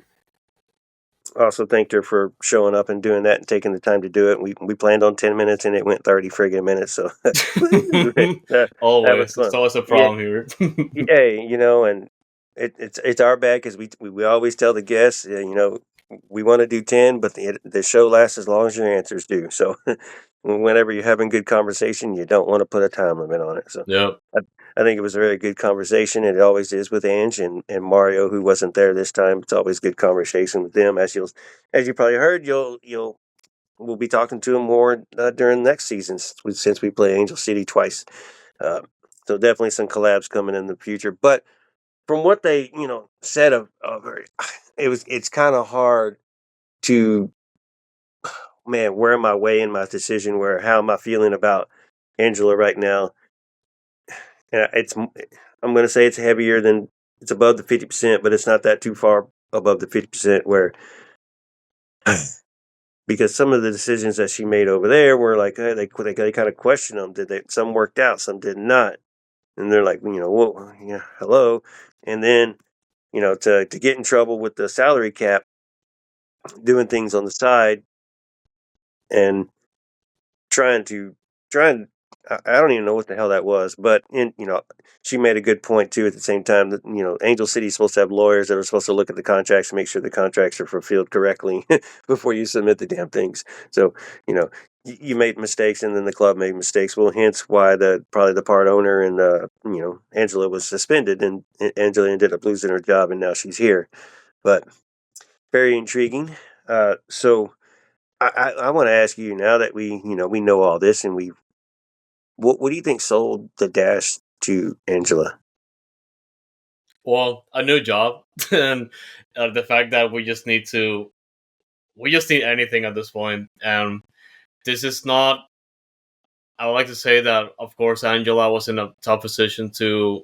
also thanked her for showing up and doing that and taking the time to do it. We planned on 10 minutes and it went 30 friggin' minutes. So, always. It's always a problem here. Hey, and it's our bad because we always tell the guests, we want to do 10, but the show lasts as long as your answers do. So whenever you're having good conversation, you don't want to put a time limit on it. So I think it was a very good conversation, and it always is with Ange and Mario, who wasn't there this time. It's always good conversation with them. As you probably heard, we'll be talking to them more during next season since we play Angel City twice. So definitely some collabs coming in the future. But from what they said it's kind of hard to man, where am I weighing my decision? How am I feeling about Angela right now? And I'm going to say it's heavier than it's above the 50%, but it's not that too far above the 50% where because some of the decisions that she made over there were like they kind of question them. Some worked out, some did not, and they're like, well, yeah, hello, and then to get in trouble with the salary cap, doing things on the side, and trying to trying. I don't even know what the hell that was, but she made a good point too. At the same time, that Angel City's supposed to have lawyers that are supposed to look at the contracts and make sure the contracts are fulfilled correctly before you submit the damn things. So you made mistakes, and then the club made mistakes. Well, hence why probably the part owner and Angela was suspended, and Angela ended up losing her job, and now she's here. But very intriguing. So I want to ask you, now that we know all this, and what do you think sold the dash to Angela? Well, a new job, and the fact that we just need anything at this point. And this is not. I would like to say that, of course, Angela was in a tough position to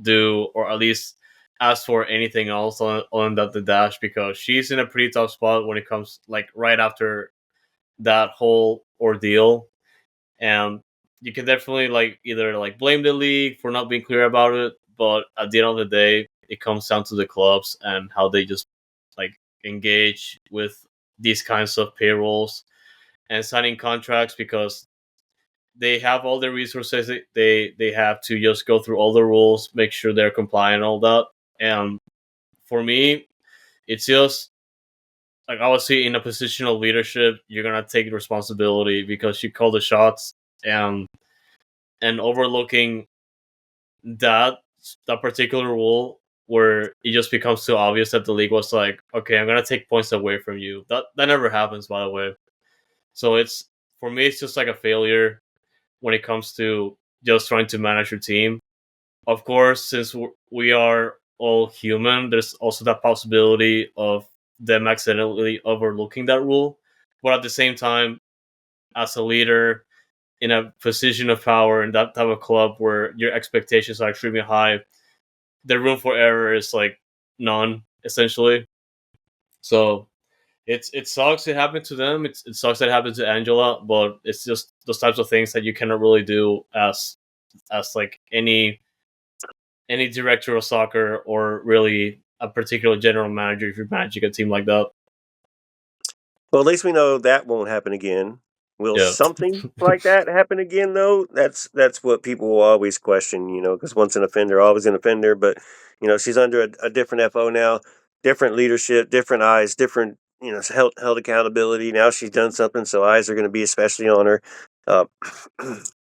do, or at least ask for anything else on the dash, because she's in a pretty tough spot when it comes, like, right after that whole ordeal. And you can definitely, like, either like blame the league for not being clear about it, but at the end of the day, it comes down to the clubs and how they just, like, engage with these kinds of payrolls and signing contracts, because they have all the resources. They have to just go through all the rules, make sure they're compliant, all that. And for me, it's just like, obviously in a position of leadership, you're gonna take responsibility because you call the shots. And overlooking that that particular rule, where it just becomes too obvious that the league was like, okay, I'm gonna take points away from you. That never happens, by the way. So it's, for me, it's just like a failure when it comes to just trying to manage your team. Of course, since we are all human, there's also that possibility of them accidentally overlooking that rule. But at the same time, as a leader in a position of power in that type of club where your expectations are extremely high, the room for error is like none, essentially. So it sucks it happened to them. It sucks that it happened to Angela, but it's just those types of things that you cannot really do as like any director of soccer, or really a particular general manager if you're managing a team like that. Well, at least we know that won't happen again. Will Yeah. something like that happen again, though? That's what people will always question, because once an offender, always an offender. But she's under a different FO now, different leadership, different eyes, different held accountability. Now she's done something, so eyes are going to be especially on her. Uh,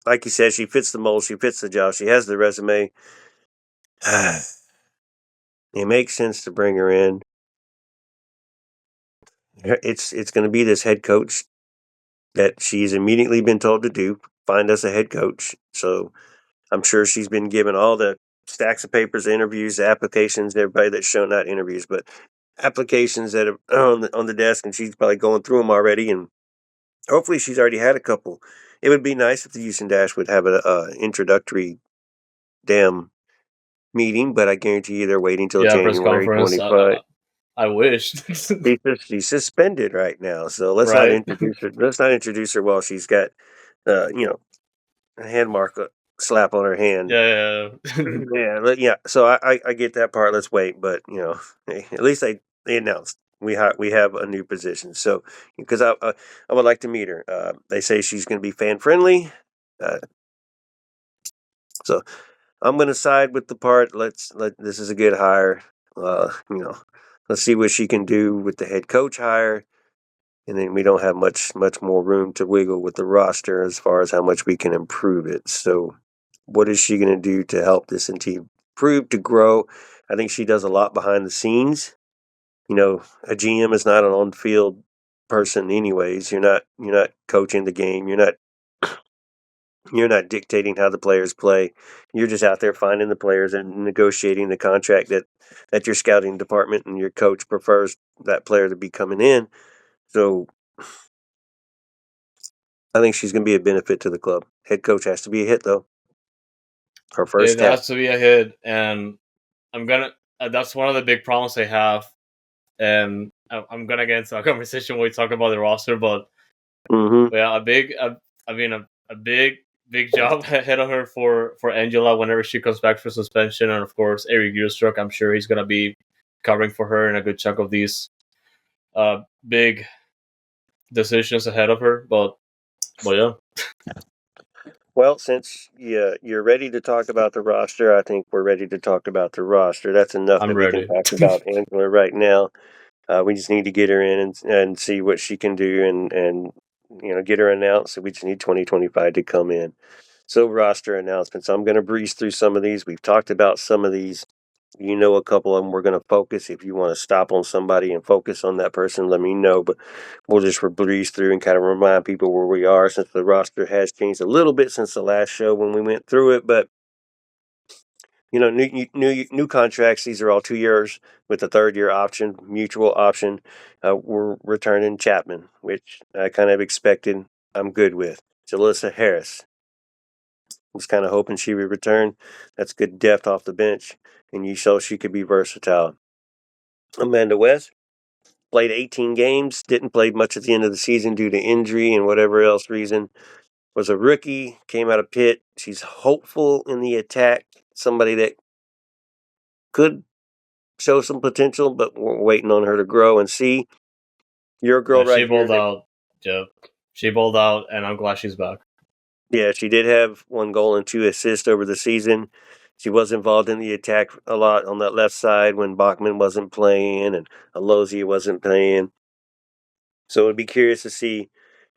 like you said, she fits the mold, she fits the job, she has the resume. It makes sense to bring her in. It's going to be this head coach that she's immediately been told to do, find us a head coach. So I'm sure she's been given all the stacks of papers, interviews, applications, everybody that's shown, not interviews, but applications that are on the desk, and she's probably going through them already. And hopefully she's already had a couple. It would be nice if the Houston Dash would have an introductory damn meeting, but I guarantee you they're waiting till Yeah, press January conference. 25. I wish. She's suspended right now, so let's not Right? introduce her. Let's not introduce her while she's got, a hand mark slap on her hand. Yeah. Yeah. So I get that part. Let's wait, but hey, at least they announced we have a new position. So because I would like to meet her. They say she's going to be fan friendly. Uh, so I'm going to side with the part. This is a good hire. Let's see what she can do with the head coach hire. And then we don't have much more room to wiggle with the roster as far as how much we can improve it. So, what is she going to do to help this team improve, to grow? I think she does a lot behind the scenes. A GM is not an on-field person, anyways. You're not coaching the game. You're not dictating how the players play. You're just out there finding the players and negotiating the contract that your scouting department and your coach prefers that player to be coming in. So I think she's going to be a benefit to the club. Head coach has to be a hit, though. Her first It step. has to be a hit, and I'm gonna. That's one of the big problems they have, and I'm gonna get into a conversation where we talk about the roster, but yeah, a big job ahead of her for Angela whenever she comes back for suspension, and of course Eric Gilstruck. I'm sure he's gonna be covering for her in a good chunk of these big decisions ahead of her. But yeah. Well, since you're ready to talk about the roster, I think we're ready to talk about the roster. That's enough I'm that we can ready. talk about Angela right now. We just need to get her in and see what she can do and get her announced. We just need 2025 to come in. So roster announcements. I'm going to breeze through some of these. We've talked about some of these. A couple of them we're going to focus. If you want to stop on somebody and focus on that person, let me know. But we'll just breeze through and kind of remind people where we are, since the roster has changed a little bit since the last show when we went through it. But new contracts. These are all 2 years with a third-year option, mutual option. We're returning Chapman, which I kind of expected. I'm good with. Jalissa Harris. Was kind of hoping she would return. That's good depth off the bench, and you saw she could be versatile. Amanda West played 18 games, didn't play much at the end of the season due to injury and whatever else reason. Was a rookie, came out of Pitt. She's hopeful in the attack, somebody that could show some potential, but we're waiting on her to grow and see. Your girl She right here. balled out. Yep. She balled out, and I'm glad she's back. Yeah, she did have 1 goal and 2 assists over the season. She was involved in the attack a lot on that left side when Bachman wasn't playing and Alozia wasn't playing. So it'd be curious to see,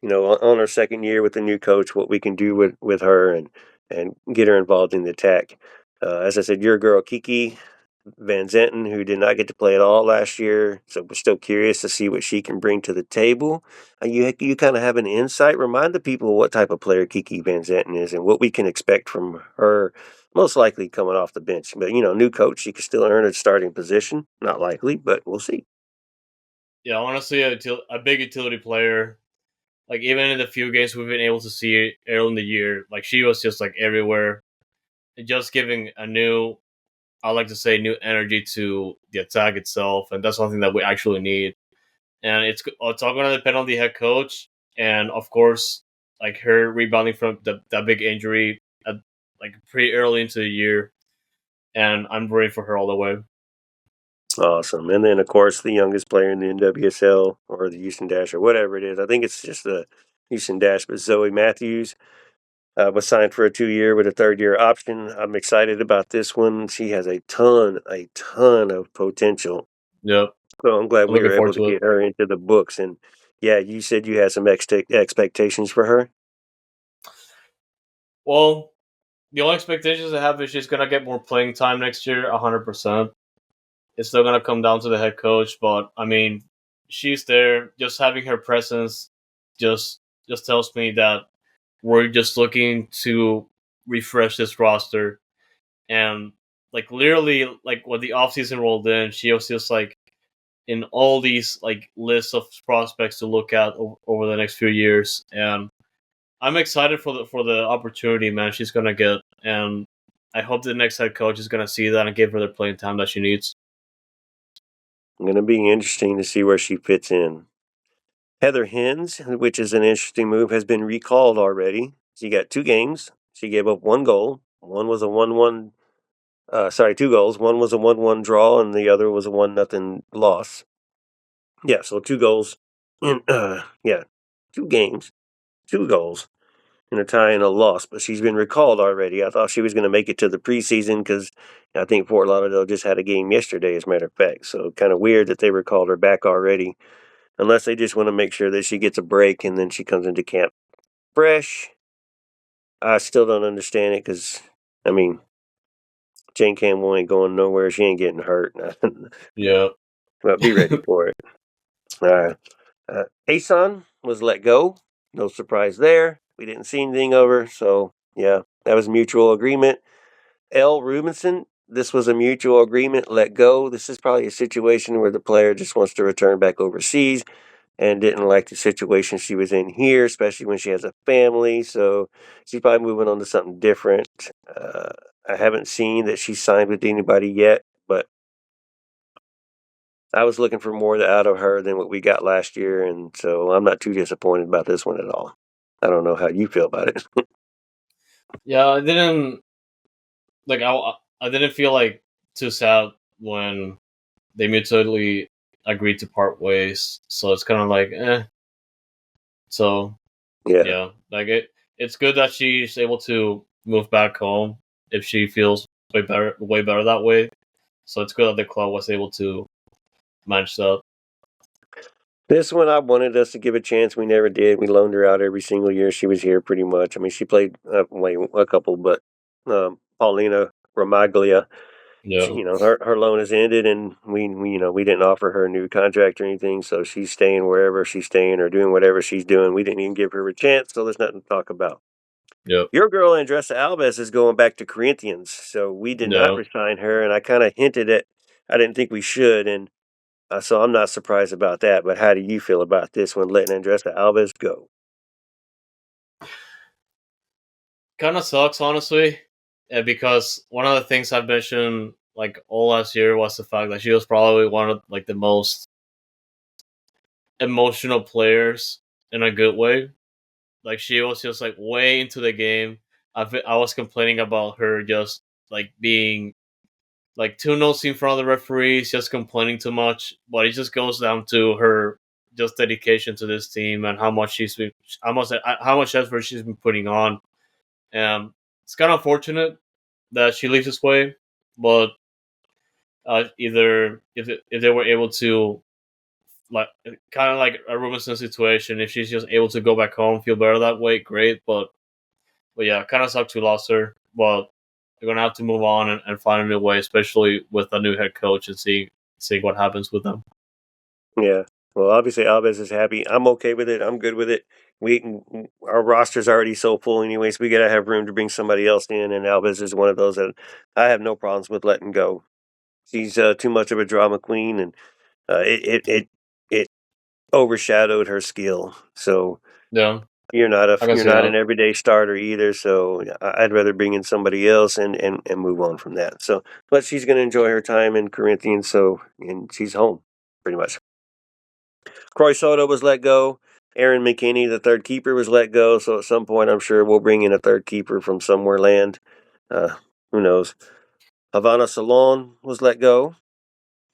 on her second year with the new coach, what we can do with her and get her involved in the attack. As I said, your girl Kiki Van Zenten, who did not get to play at all last year, so we're still curious to see what she can bring to the table. You kind of have an insight. Remind the people what type of player Kiki Van Zenten is and what we can expect from her, most likely coming off the bench. But, new coach, she could still earn a starting position. Not likely, but we'll see. Yeah, honestly, a big utility player. Like, even in the few games we've been able to see early in the year, like, she was just like everywhere, and just giving I like to say, new energy to the attack itself, and that's something that we actually need. And it's all going to depend on the head coach, and of course, like her rebounding from that big injury, like pretty early into the year, and I'm ready for her all the way. Awesome. And then, of course, the youngest player in the NWSL or the Houston Dash or whatever it is. I think it's just the Houston Dash, but Zoe Matthews was signed for a 2-year with a third-year option. I'm excited about this one. She has a ton of potential. Yep, So I'm glad I'm we looking were forward able to to it. get her into the books. And yeah, you said you had some expectations for her. Well, the only expectations I have is she's gonna get more playing time next year, 100%. It's still gonna come down to the head coach, but I mean, she's there. Just having her presence just just tells me that we're just looking to refresh this roster. And like literally, like when the offseason rolled in, she was just like in all these like lists of prospects to look at over the next few years. And I'm excited for the opportunity, man. She's gonna get, and I hope the next head coach is gonna see that and give her the playing time that she needs. Going to be interesting to see where she fits in. Heather Hens, which is an interesting move, has been recalled already. She got 2 games. She gave up 1 goal. One was a 1-1. 2 goals. One was a 1-1 draw, and the other was a 1-0 loss. Yeah, so 2 goals. In, 2 games, 2 goals, and a tie and a loss. But she's been recalled already. I thought she was going to make it to the preseason because I think Fort Lauderdale just had a game yesterday, as a matter of fact. So kind of weird that they recalled her back already, unless they just want to make sure that she gets a break and then she comes into camp fresh. I still don't understand it because, I mean, Jane Campbell ain't going nowhere. She ain't getting hurt. Yeah. But be ready for it. Asan was let go. No surprise there. We didn't see anything of her. So, yeah, that was mutual agreement. L. Rubinson, this was a mutual agreement. Let go. This is probably a situation where the player just wants to return back overseas. and didn't like the situation she was in here, especially when she has a family. So she's probably moving on to something different. I haven't seen that she's signed with anybody yet, but I was looking for more out of her than what we got last year, and so I'm not too disappointed about this one at all. I don't know how you feel about it. Yeah, I didn't like. I didn't feel like too sad when they mutually agreed to part ways. So it's kind of like, eh. So Yeah. yeah, like it's good that she's able to move back home if she feels way better that way. So it's good that the club was able to manage that. This one, I wanted us to give a chance. We never did. We loaned her out every single year she was here, pretty much. I mean, she played a couple, but Paulina Romaglia, Yeah, her loan has ended, and we didn't offer her a new contract or anything, so she's staying wherever she's staying or doing whatever she's doing. We didn't even give her a chance, so there's nothing to talk about. yeah, Your girl Andressa Alves is going back to Corinthians, so we did not yeah. resign her, and I kind of hinted at I didn't think we should, and so I'm not surprised about that. But how do you feel about this one, letting Andressa Alves go? Kind of sucks, honestly, because one of the things I've mentioned like all last year was the fact that she was probably one of like the most emotional players in a good way. Like she was just like way into the game. I was complaining about her just like being like too nosy in front of the referees, just complaining too much. But it just goes down to her just dedication to this team and how much effort she's been putting on. It's kind of unfortunate that she leaves this way, but either if they were able to like kind of like a Robinson situation, if she's just able to go back home, feel better that way, great. But yeah, kind of sucks we lost her. But they're gonna have to move on and find a new way, especially with a new head coach and see what happens with them. Yeah. Well, obviously Alves is happy. I'm okay with it. I'm good with it. Our roster's already so full, anyways. We gotta have room to bring somebody else in, and Alves is one of those that I have no problems with letting go. She's too much of a drama queen, and it overshadowed her skill. So Yeah, I can you're see not an that. everyday starter either. So I'd rather bring in somebody else and move on from that. So, but she's going to enjoy her time in Corinthians. So, and she's home pretty much. Croy Soto was let go. Aaron McKinney, the third keeper, was let go. So at some point, I'm sure we'll bring in a third keeper from somewhere land. Who knows? Havana Salon was let go,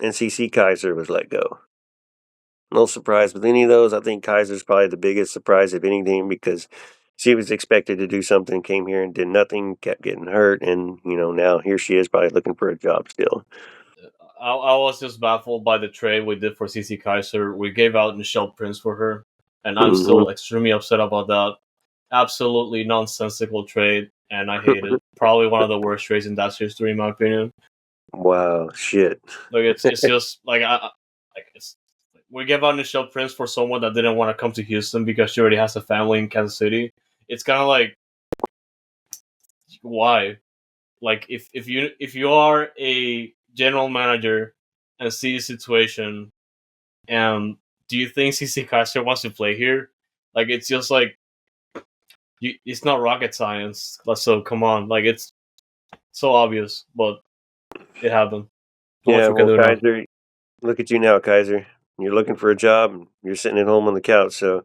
and CC Kaiser was let go. No surprise with any of those. I think Kaiser's probably the biggest surprise of anything because she was expected to do something, came here and did nothing, kept getting hurt, and now here she is probably looking for a job still. I was just baffled by the trade we did for CC Kaiser. We gave out Michelle Prince for her, and I'm Hmm. still extremely upset about that. Absolutely nonsensical trade, and I hate it. Probably one of the worst trades in that history, in my opinion. Wow, shit. Like it's just like like it's we gave out Michelle Prince for someone that didn't want to come to Houston because she already has a family in Kansas City. It's kind of like why? Like if you are a general manager and see the situation, and do you think CC Kaiser wants to play here? Like it's just like it's not rocket science. So come on, like it's so obvious, but it happened. Not much Yeah, we can well, do now. Kaiser, look at you now, Kaiser. You're looking for a job, and you're sitting at home on the couch, so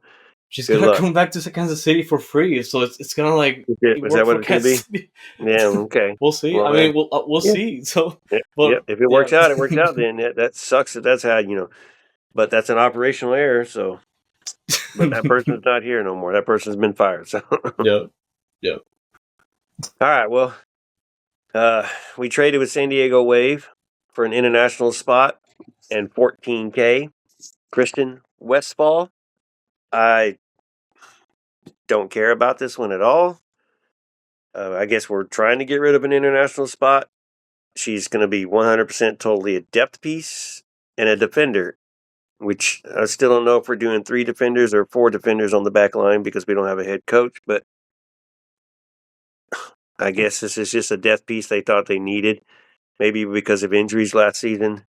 She's good gonna luck. come back to Kansas City for free, so it's kind of like it Is that worked what for it's going to be? Kansas City. Yeah, okay. We'll see. Well, I then, mean, we'll yeah. see. So, Yeah, but yep. If it yeah, works out, it works out. Then that sucks. That's how But that's an operational error. So, but that person's not here no more. That person's been fired. So, all yeah, yeah. right. Well, we traded with San Diego Wave for an international spot and 14K. Christian Westfall. I don't care about this one at all. I guess we're trying to get rid of an international spot. She's going to be 100% totally a depth piece and a defender, which I still don't know if we're doing 3 defenders or 4 defenders on the back line because we don't have a head coach. But I guess this is just a depth piece they thought they needed, maybe because of injuries last season.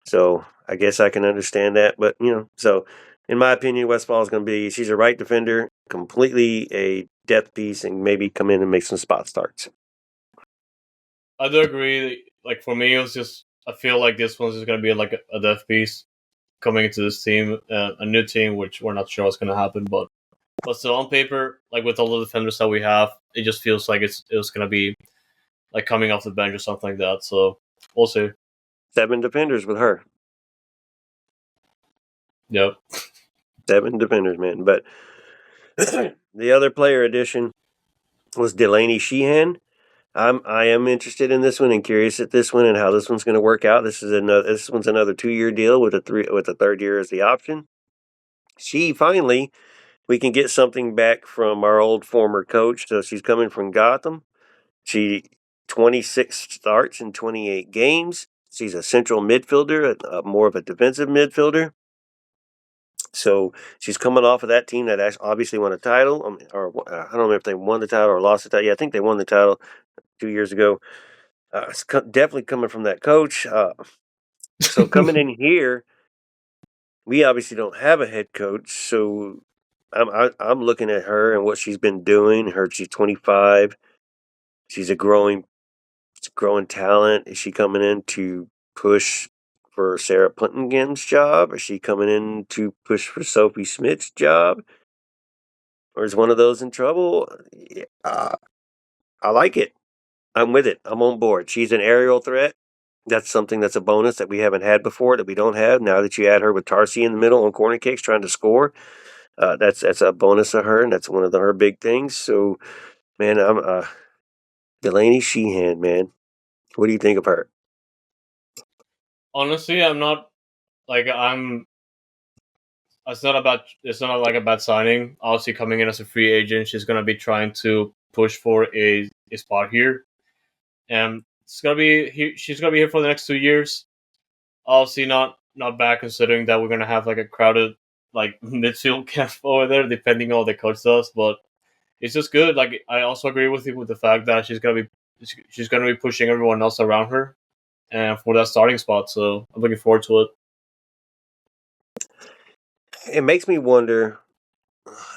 So I guess I can understand that. But, so in my opinion, Westfall is going to be, she's a right defender, completely a depth piece, and maybe come in and make some spot starts. I do agree. Like for me, it was just I feel like this one's just gonna be like a death piece coming into this team, a new team, which we're not sure what's gonna happen, but still on paper, like with all the defenders that we have, it just feels like it was gonna be like coming off the bench or something like that. So we'll see. 7 defenders with her. Yep. 7 defenders, man. But the other player addition was Delaney Sheehan. I am interested in this one and curious at this one and how this one's going to work out. This one's another 2-year deal with a third year as the option. We can get something back from our old former coach. So she's coming from Gotham. She 26 starts in 28 games. She's a central midfielder, more of a defensive midfielder. So she's coming off of that team that obviously won a title. I don't know if they won the title or lost the title. Yeah, I think they won the title 2 years ago. It's definitely coming from that coach. So coming in here, we obviously don't have a head coach. So I'm looking at her and what she's been doing. She's 25. She's a growing talent. Is she coming in to push for Sarah Puntingham's job? Is she coming in to push for Sophie Smith's job? Or is one of those in trouble? I like it. I'm with it. I'm on board. She's an aerial threat. That's something that's a bonus that we haven't had before, that we don't have. Now that you add her with Tarsi in the middle on corner kicks trying to score, that's a bonus of her, and that's one of her big things. So, man, I'm Delaney Sheehan, man. What do you think of her? Honestly, I'm not like I'm. It's not like a bad signing. Obviously, coming in as a free agent, she's gonna be trying to push for a spot here, and it's gonna be here. She's gonna be here for the next 2 years. Obviously, not bad considering that we're gonna have like a crowded like midfield camp over there, depending on what the coach does. But it's just good. Like I also agree with you with the fact that she's gonna be pushing everyone else around her, and for that starting spot. So I'm looking forward to it. It makes me wonder.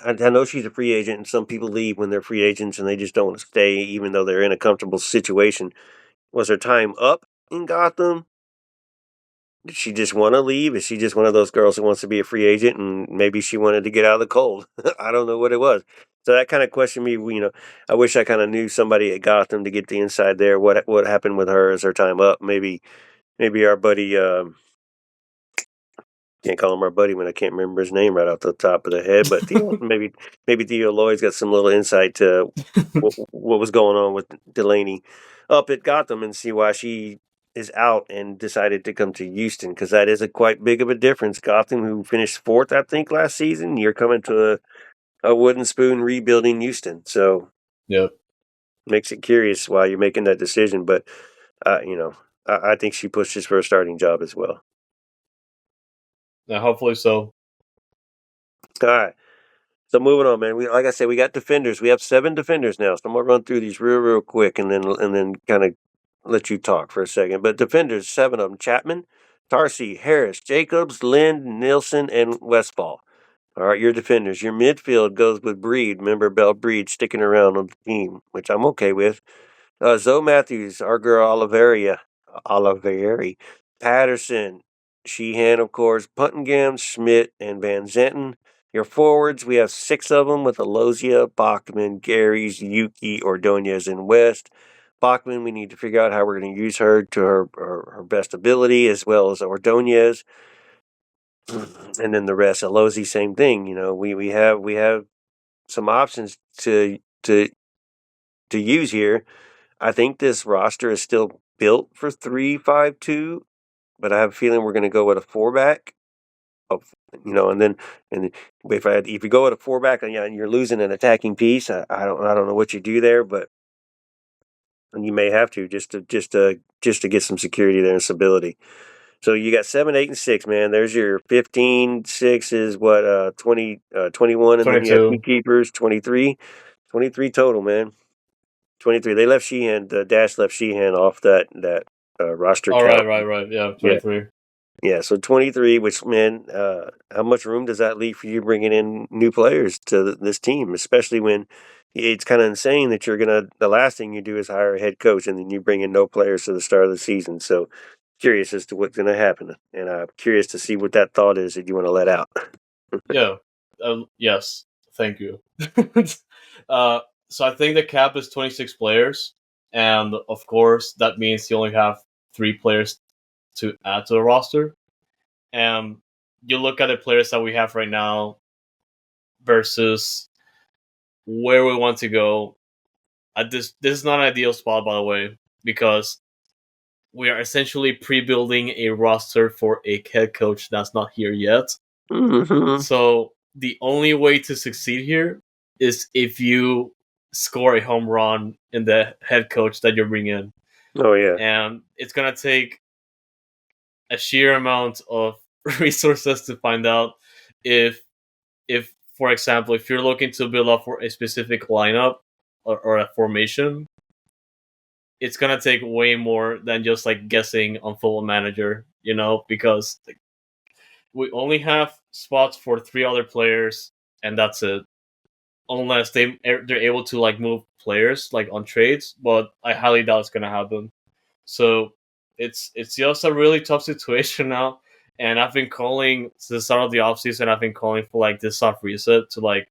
I know she's a free agent, and some people leave when they're free agents and they just don't want to stay, even though they're in a comfortable situation. Was her time up in Gotham? Did she just want to leave? Is she just one of those girls that wants to be a free agent and maybe she wanted to get out of the cold? I don't know what it was. So that kind of questioned me. I wish I kind of knew somebody at Gotham to get the inside there. What happened with her? Is her time up? Maybe our buddy. Can't call him our buddy when I can't remember his name right off the top of the head. But Theo, maybe Theo Lloyd's got some little insight to what was going on with Delaney up at Gotham and see why she is out and decided to come to Houston, because that is a quite big of a difference. Gotham, who finished 4th, I think, last season, you're coming to a wooden spoon rebuilding Houston. So Yep. makes it curious why you're making that decision. But I think she pushes for a starting job as well. Yeah, hopefully so. All right. So moving on, man. Like I said, we got defenders. We have 7 defenders now. So I'm gonna run through these real quick, and then kind of let you talk for a second. But defenders, 7 of them: Chapman, Tarsi, Harris, Jacobs, Lind, Nilsson, and Westfall. All right, your defenders. Your midfield goes with Breed. Remember Bell Breed sticking around on the team, which I'm okay with. Zoe Matthews, our girl Oliveri, Patterson, Sheehan, of course, Puntingham, Schmidt, and Van Zenten. Your forwards, we have 6 of them with Alozia, Bachman, Gary's, Yuki, Ordonez, and West. Bachman, we need to figure out how we're going to use her to her best ability, as well as Ordonez. And then the rest, Alozi, same thing. We have some options to use here. I think this roster is still built for 3-5-2, but I have a feeling we're going to go with a 4-back. And if you go with a 4-back and you're losing an attacking piece, I don't know what you do there, but you may have to just to get some security there and stability. So you got 7, 8, and 6, man. There's your 15. 6 is what 20, 21, and 22. then you have 2 keepers, 23 total, man. 23. They left Sheehan. Dash left Sheehan off that roster. Oh, right. Yeah, 23. Yeah, so 23, which, man, how much room does that leave for you bringing in new players to this team, especially when it's kind of insane that the last thing you do is hire a head coach and then you bring in no players to the start of the season. So curious as to what's going to happen. And I'm curious to see what that thought is that you want to let out. Yeah. Yes. Thank you. So I think the cap is 26 players, and of course that means you only have 3 players to add to the roster. And you look at the players that we have right now versus where we want to go. This is not an ideal spot, by the way, because we are essentially pre-building a roster for a head coach that's not here yet. Mm-hmm. So the only way to succeed here is if you score a home run in the head coach that you bring in. Oh, yeah. And it's gonna take a sheer amount of resources to find out if for example, if you're looking to build up for a specific lineup or a formation, it's gonna take way more than just like guessing on Football Manager, because we only have spots for 3 other players, and that's it. Unless they're able to like move players like on trades, but I highly doubt it's gonna happen. So it's just a really tough situation now, and I've been calling since the start of the offseason. I've been calling for like this soft reset to like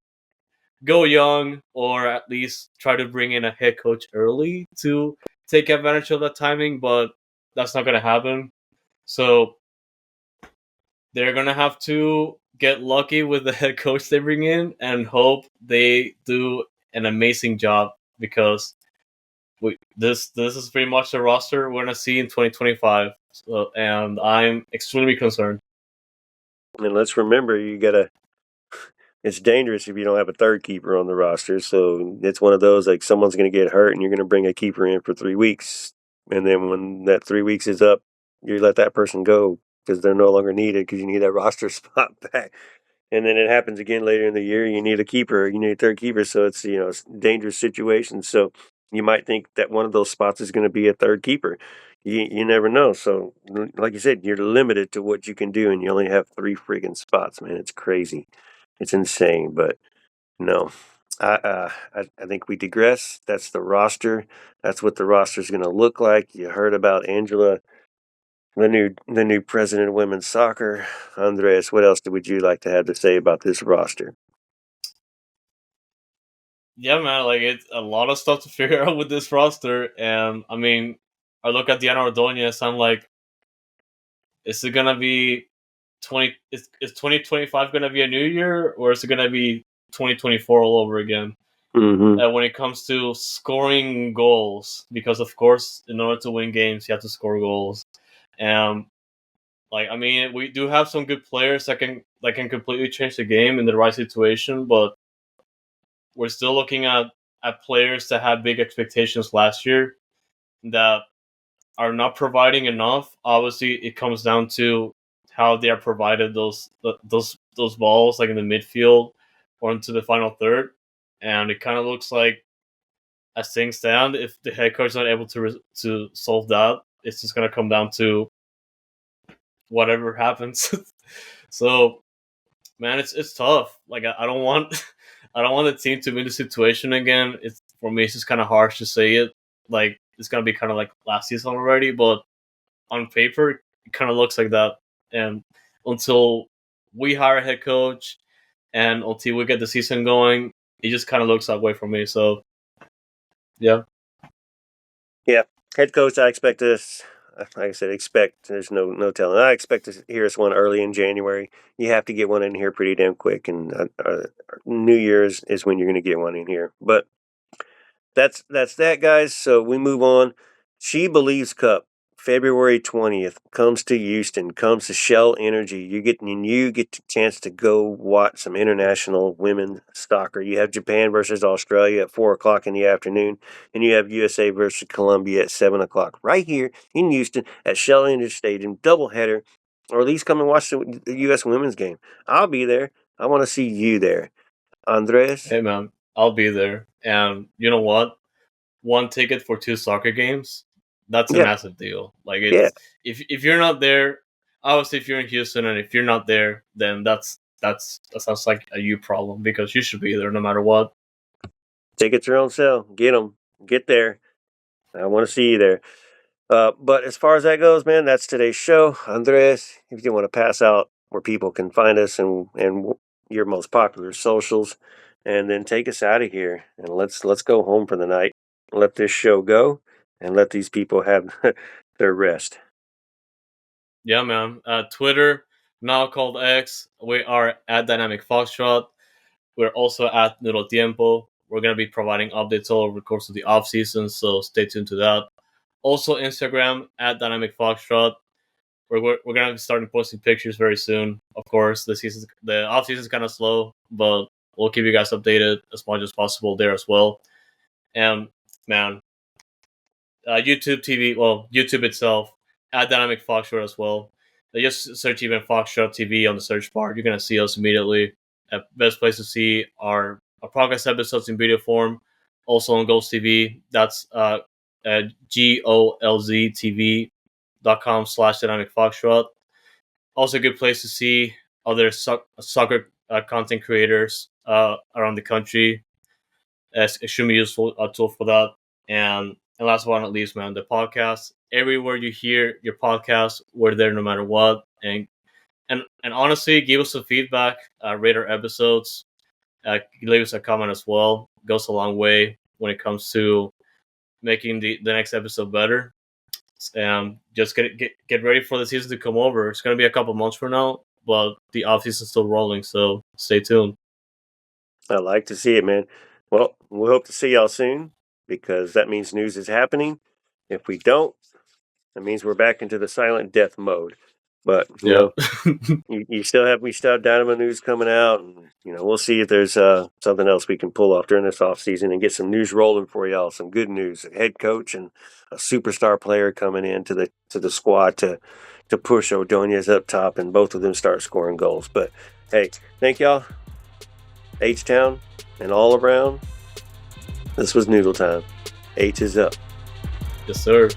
go young, or at least try to bring in a head coach early to take advantage of that timing, but that's not gonna happen. So they're gonna have to get lucky with the head coach they bring in and hope they do an amazing job, because this is pretty much the roster we're gonna see in 2025. So, and I'm extremely concerned. And let's remember, it's dangerous if you don't have a third keeper on the roster. So it's one of those like someone's going to get hurt and you're going to bring a keeper in for 3 weeks. And then when that 3 weeks is up, you let that person go because they're no longer needed because you need that roster spot back. And then it happens again later in the year. You need a keeper, you need a third keeper. So it's a dangerous situation. So you might think that one of those spots is going to be a third keeper. You never know. So, like you said, you're limited to what you can do, and you only have 3 freaking spots, man. It's crazy. It's insane, but no. I think we digress. That's the roster. That's what the roster is going to look like. You heard about Angela, the new president of women's soccer. Andres, what else would you like to have to say about this roster? Yeah, man, like it's a lot of stuff to figure out with this roster, and I mean, I look at Diana Ordonez. I'm like, is it gonna be 20? Is 2025 gonna be a new year, or is it gonna be 2024 all over again? Mm-hmm. When it comes to scoring goals, because of course, in order to win games, you have to score goals. And like, I mean, we do have some good players that can completely change the game in the right situation, but we're still looking at players that had big expectations last year that are not providing enough. Obviously, it comes down to how they are provided those balls, like in the midfield or into the final third. And it kind of looks like, as things stand, if the head coach is not able to solve that, it's just gonna come down to whatever happens. So, man, it's tough. Like I don't want I don't want the team to be in the situation again. It's for me, it's just kind of harsh to say it. Like it's gonna be kind of like last season already, but on paper, it kind of looks like that. And until we hire a head coach and until we get the season going, it just kind of looks that way for me. So, yeah. Yeah, head coach. I expect this. Like I said, expect. There's no telling. I expect to hear us one early in January. You have to get one in here pretty damn quick, and New Year's is when you're going to get one in here. But that's that, guys. So we move on. She Believes Cup, February 20th, comes to Houston, comes to Shell Energy. You get the chance to go watch some international women's soccer. You have Japan versus Australia at 4 o'clock in the afternoon, and you have USA versus Colombia at 7 o'clock, right here in Houston at Shell Energy Stadium, doubleheader. Or at least come and watch the U.S. women's game. I'll be there. I want to see you there, Andres. Hey, man, I'll be there. And you know what? One ticket for 2 soccer games, that's a Yeah, massive deal. Like yeah. it's if you're not there, obviously, if you're in Houston and if you're not there, then that sounds like a you problem, because you should be there no matter what. Tickets are on sale. Get them. Get there. I want to see you there. But as far as that goes, man, that's today's show. Andres, if you want to pass out where people can find us and your most popular socials, and then take us out of here, and let's go home for the night. Let this show go, and let these people have their rest. Yeah, man. Twitter, now called X. We are at Dynamic Foxtrot. We're also at Noodle Tiempo. We're going to be providing updates all over the course of the off season, so stay tuned to that. Also, Instagram at Dynamic Foxtrot. We're going to be starting posting pictures very soon. Of course, the off season is kind of slow, but we'll keep you guys updated as much as possible there as well. And man, YouTube TV, well, YouTube itself at Dynamic Foxtrot as well. Just search even Foxtrot TV on the search bar. You're gonna see us immediately. Best place to see our podcast episodes in video form. Also on Ghost TV. That's at golztv.com/Dynamic Foxtrot. Also a good place to see other soccer content creators around the country. It's extremely useful tool for that. And last but not least, man, the podcast. Everywhere you hear your podcast, we're there no matter what. And honestly, give us some feedback. Rate our episodes. Leave us a comment as well. It goes a long way when it comes to making the next episode better. Just get ready for the season to come over. It's going to be a couple months from now, but the off season's still rolling, so stay tuned. I like to see it, man. Well, we hope to see y'all soon, because that means news is happening. If we don't, that means we're back into the silent death mode. But you know, we still have Dynamo news coming out, and we'll see if there's something else we can pull off during this off season and get some news rolling for y'all. Some good news: a head coach and a superstar player coming into the squad to push Ordonez up top, and both of them start scoring goals. But hey, thank y'all, H-Town and all around. This was Noodle Time. H is up. Yes, sir.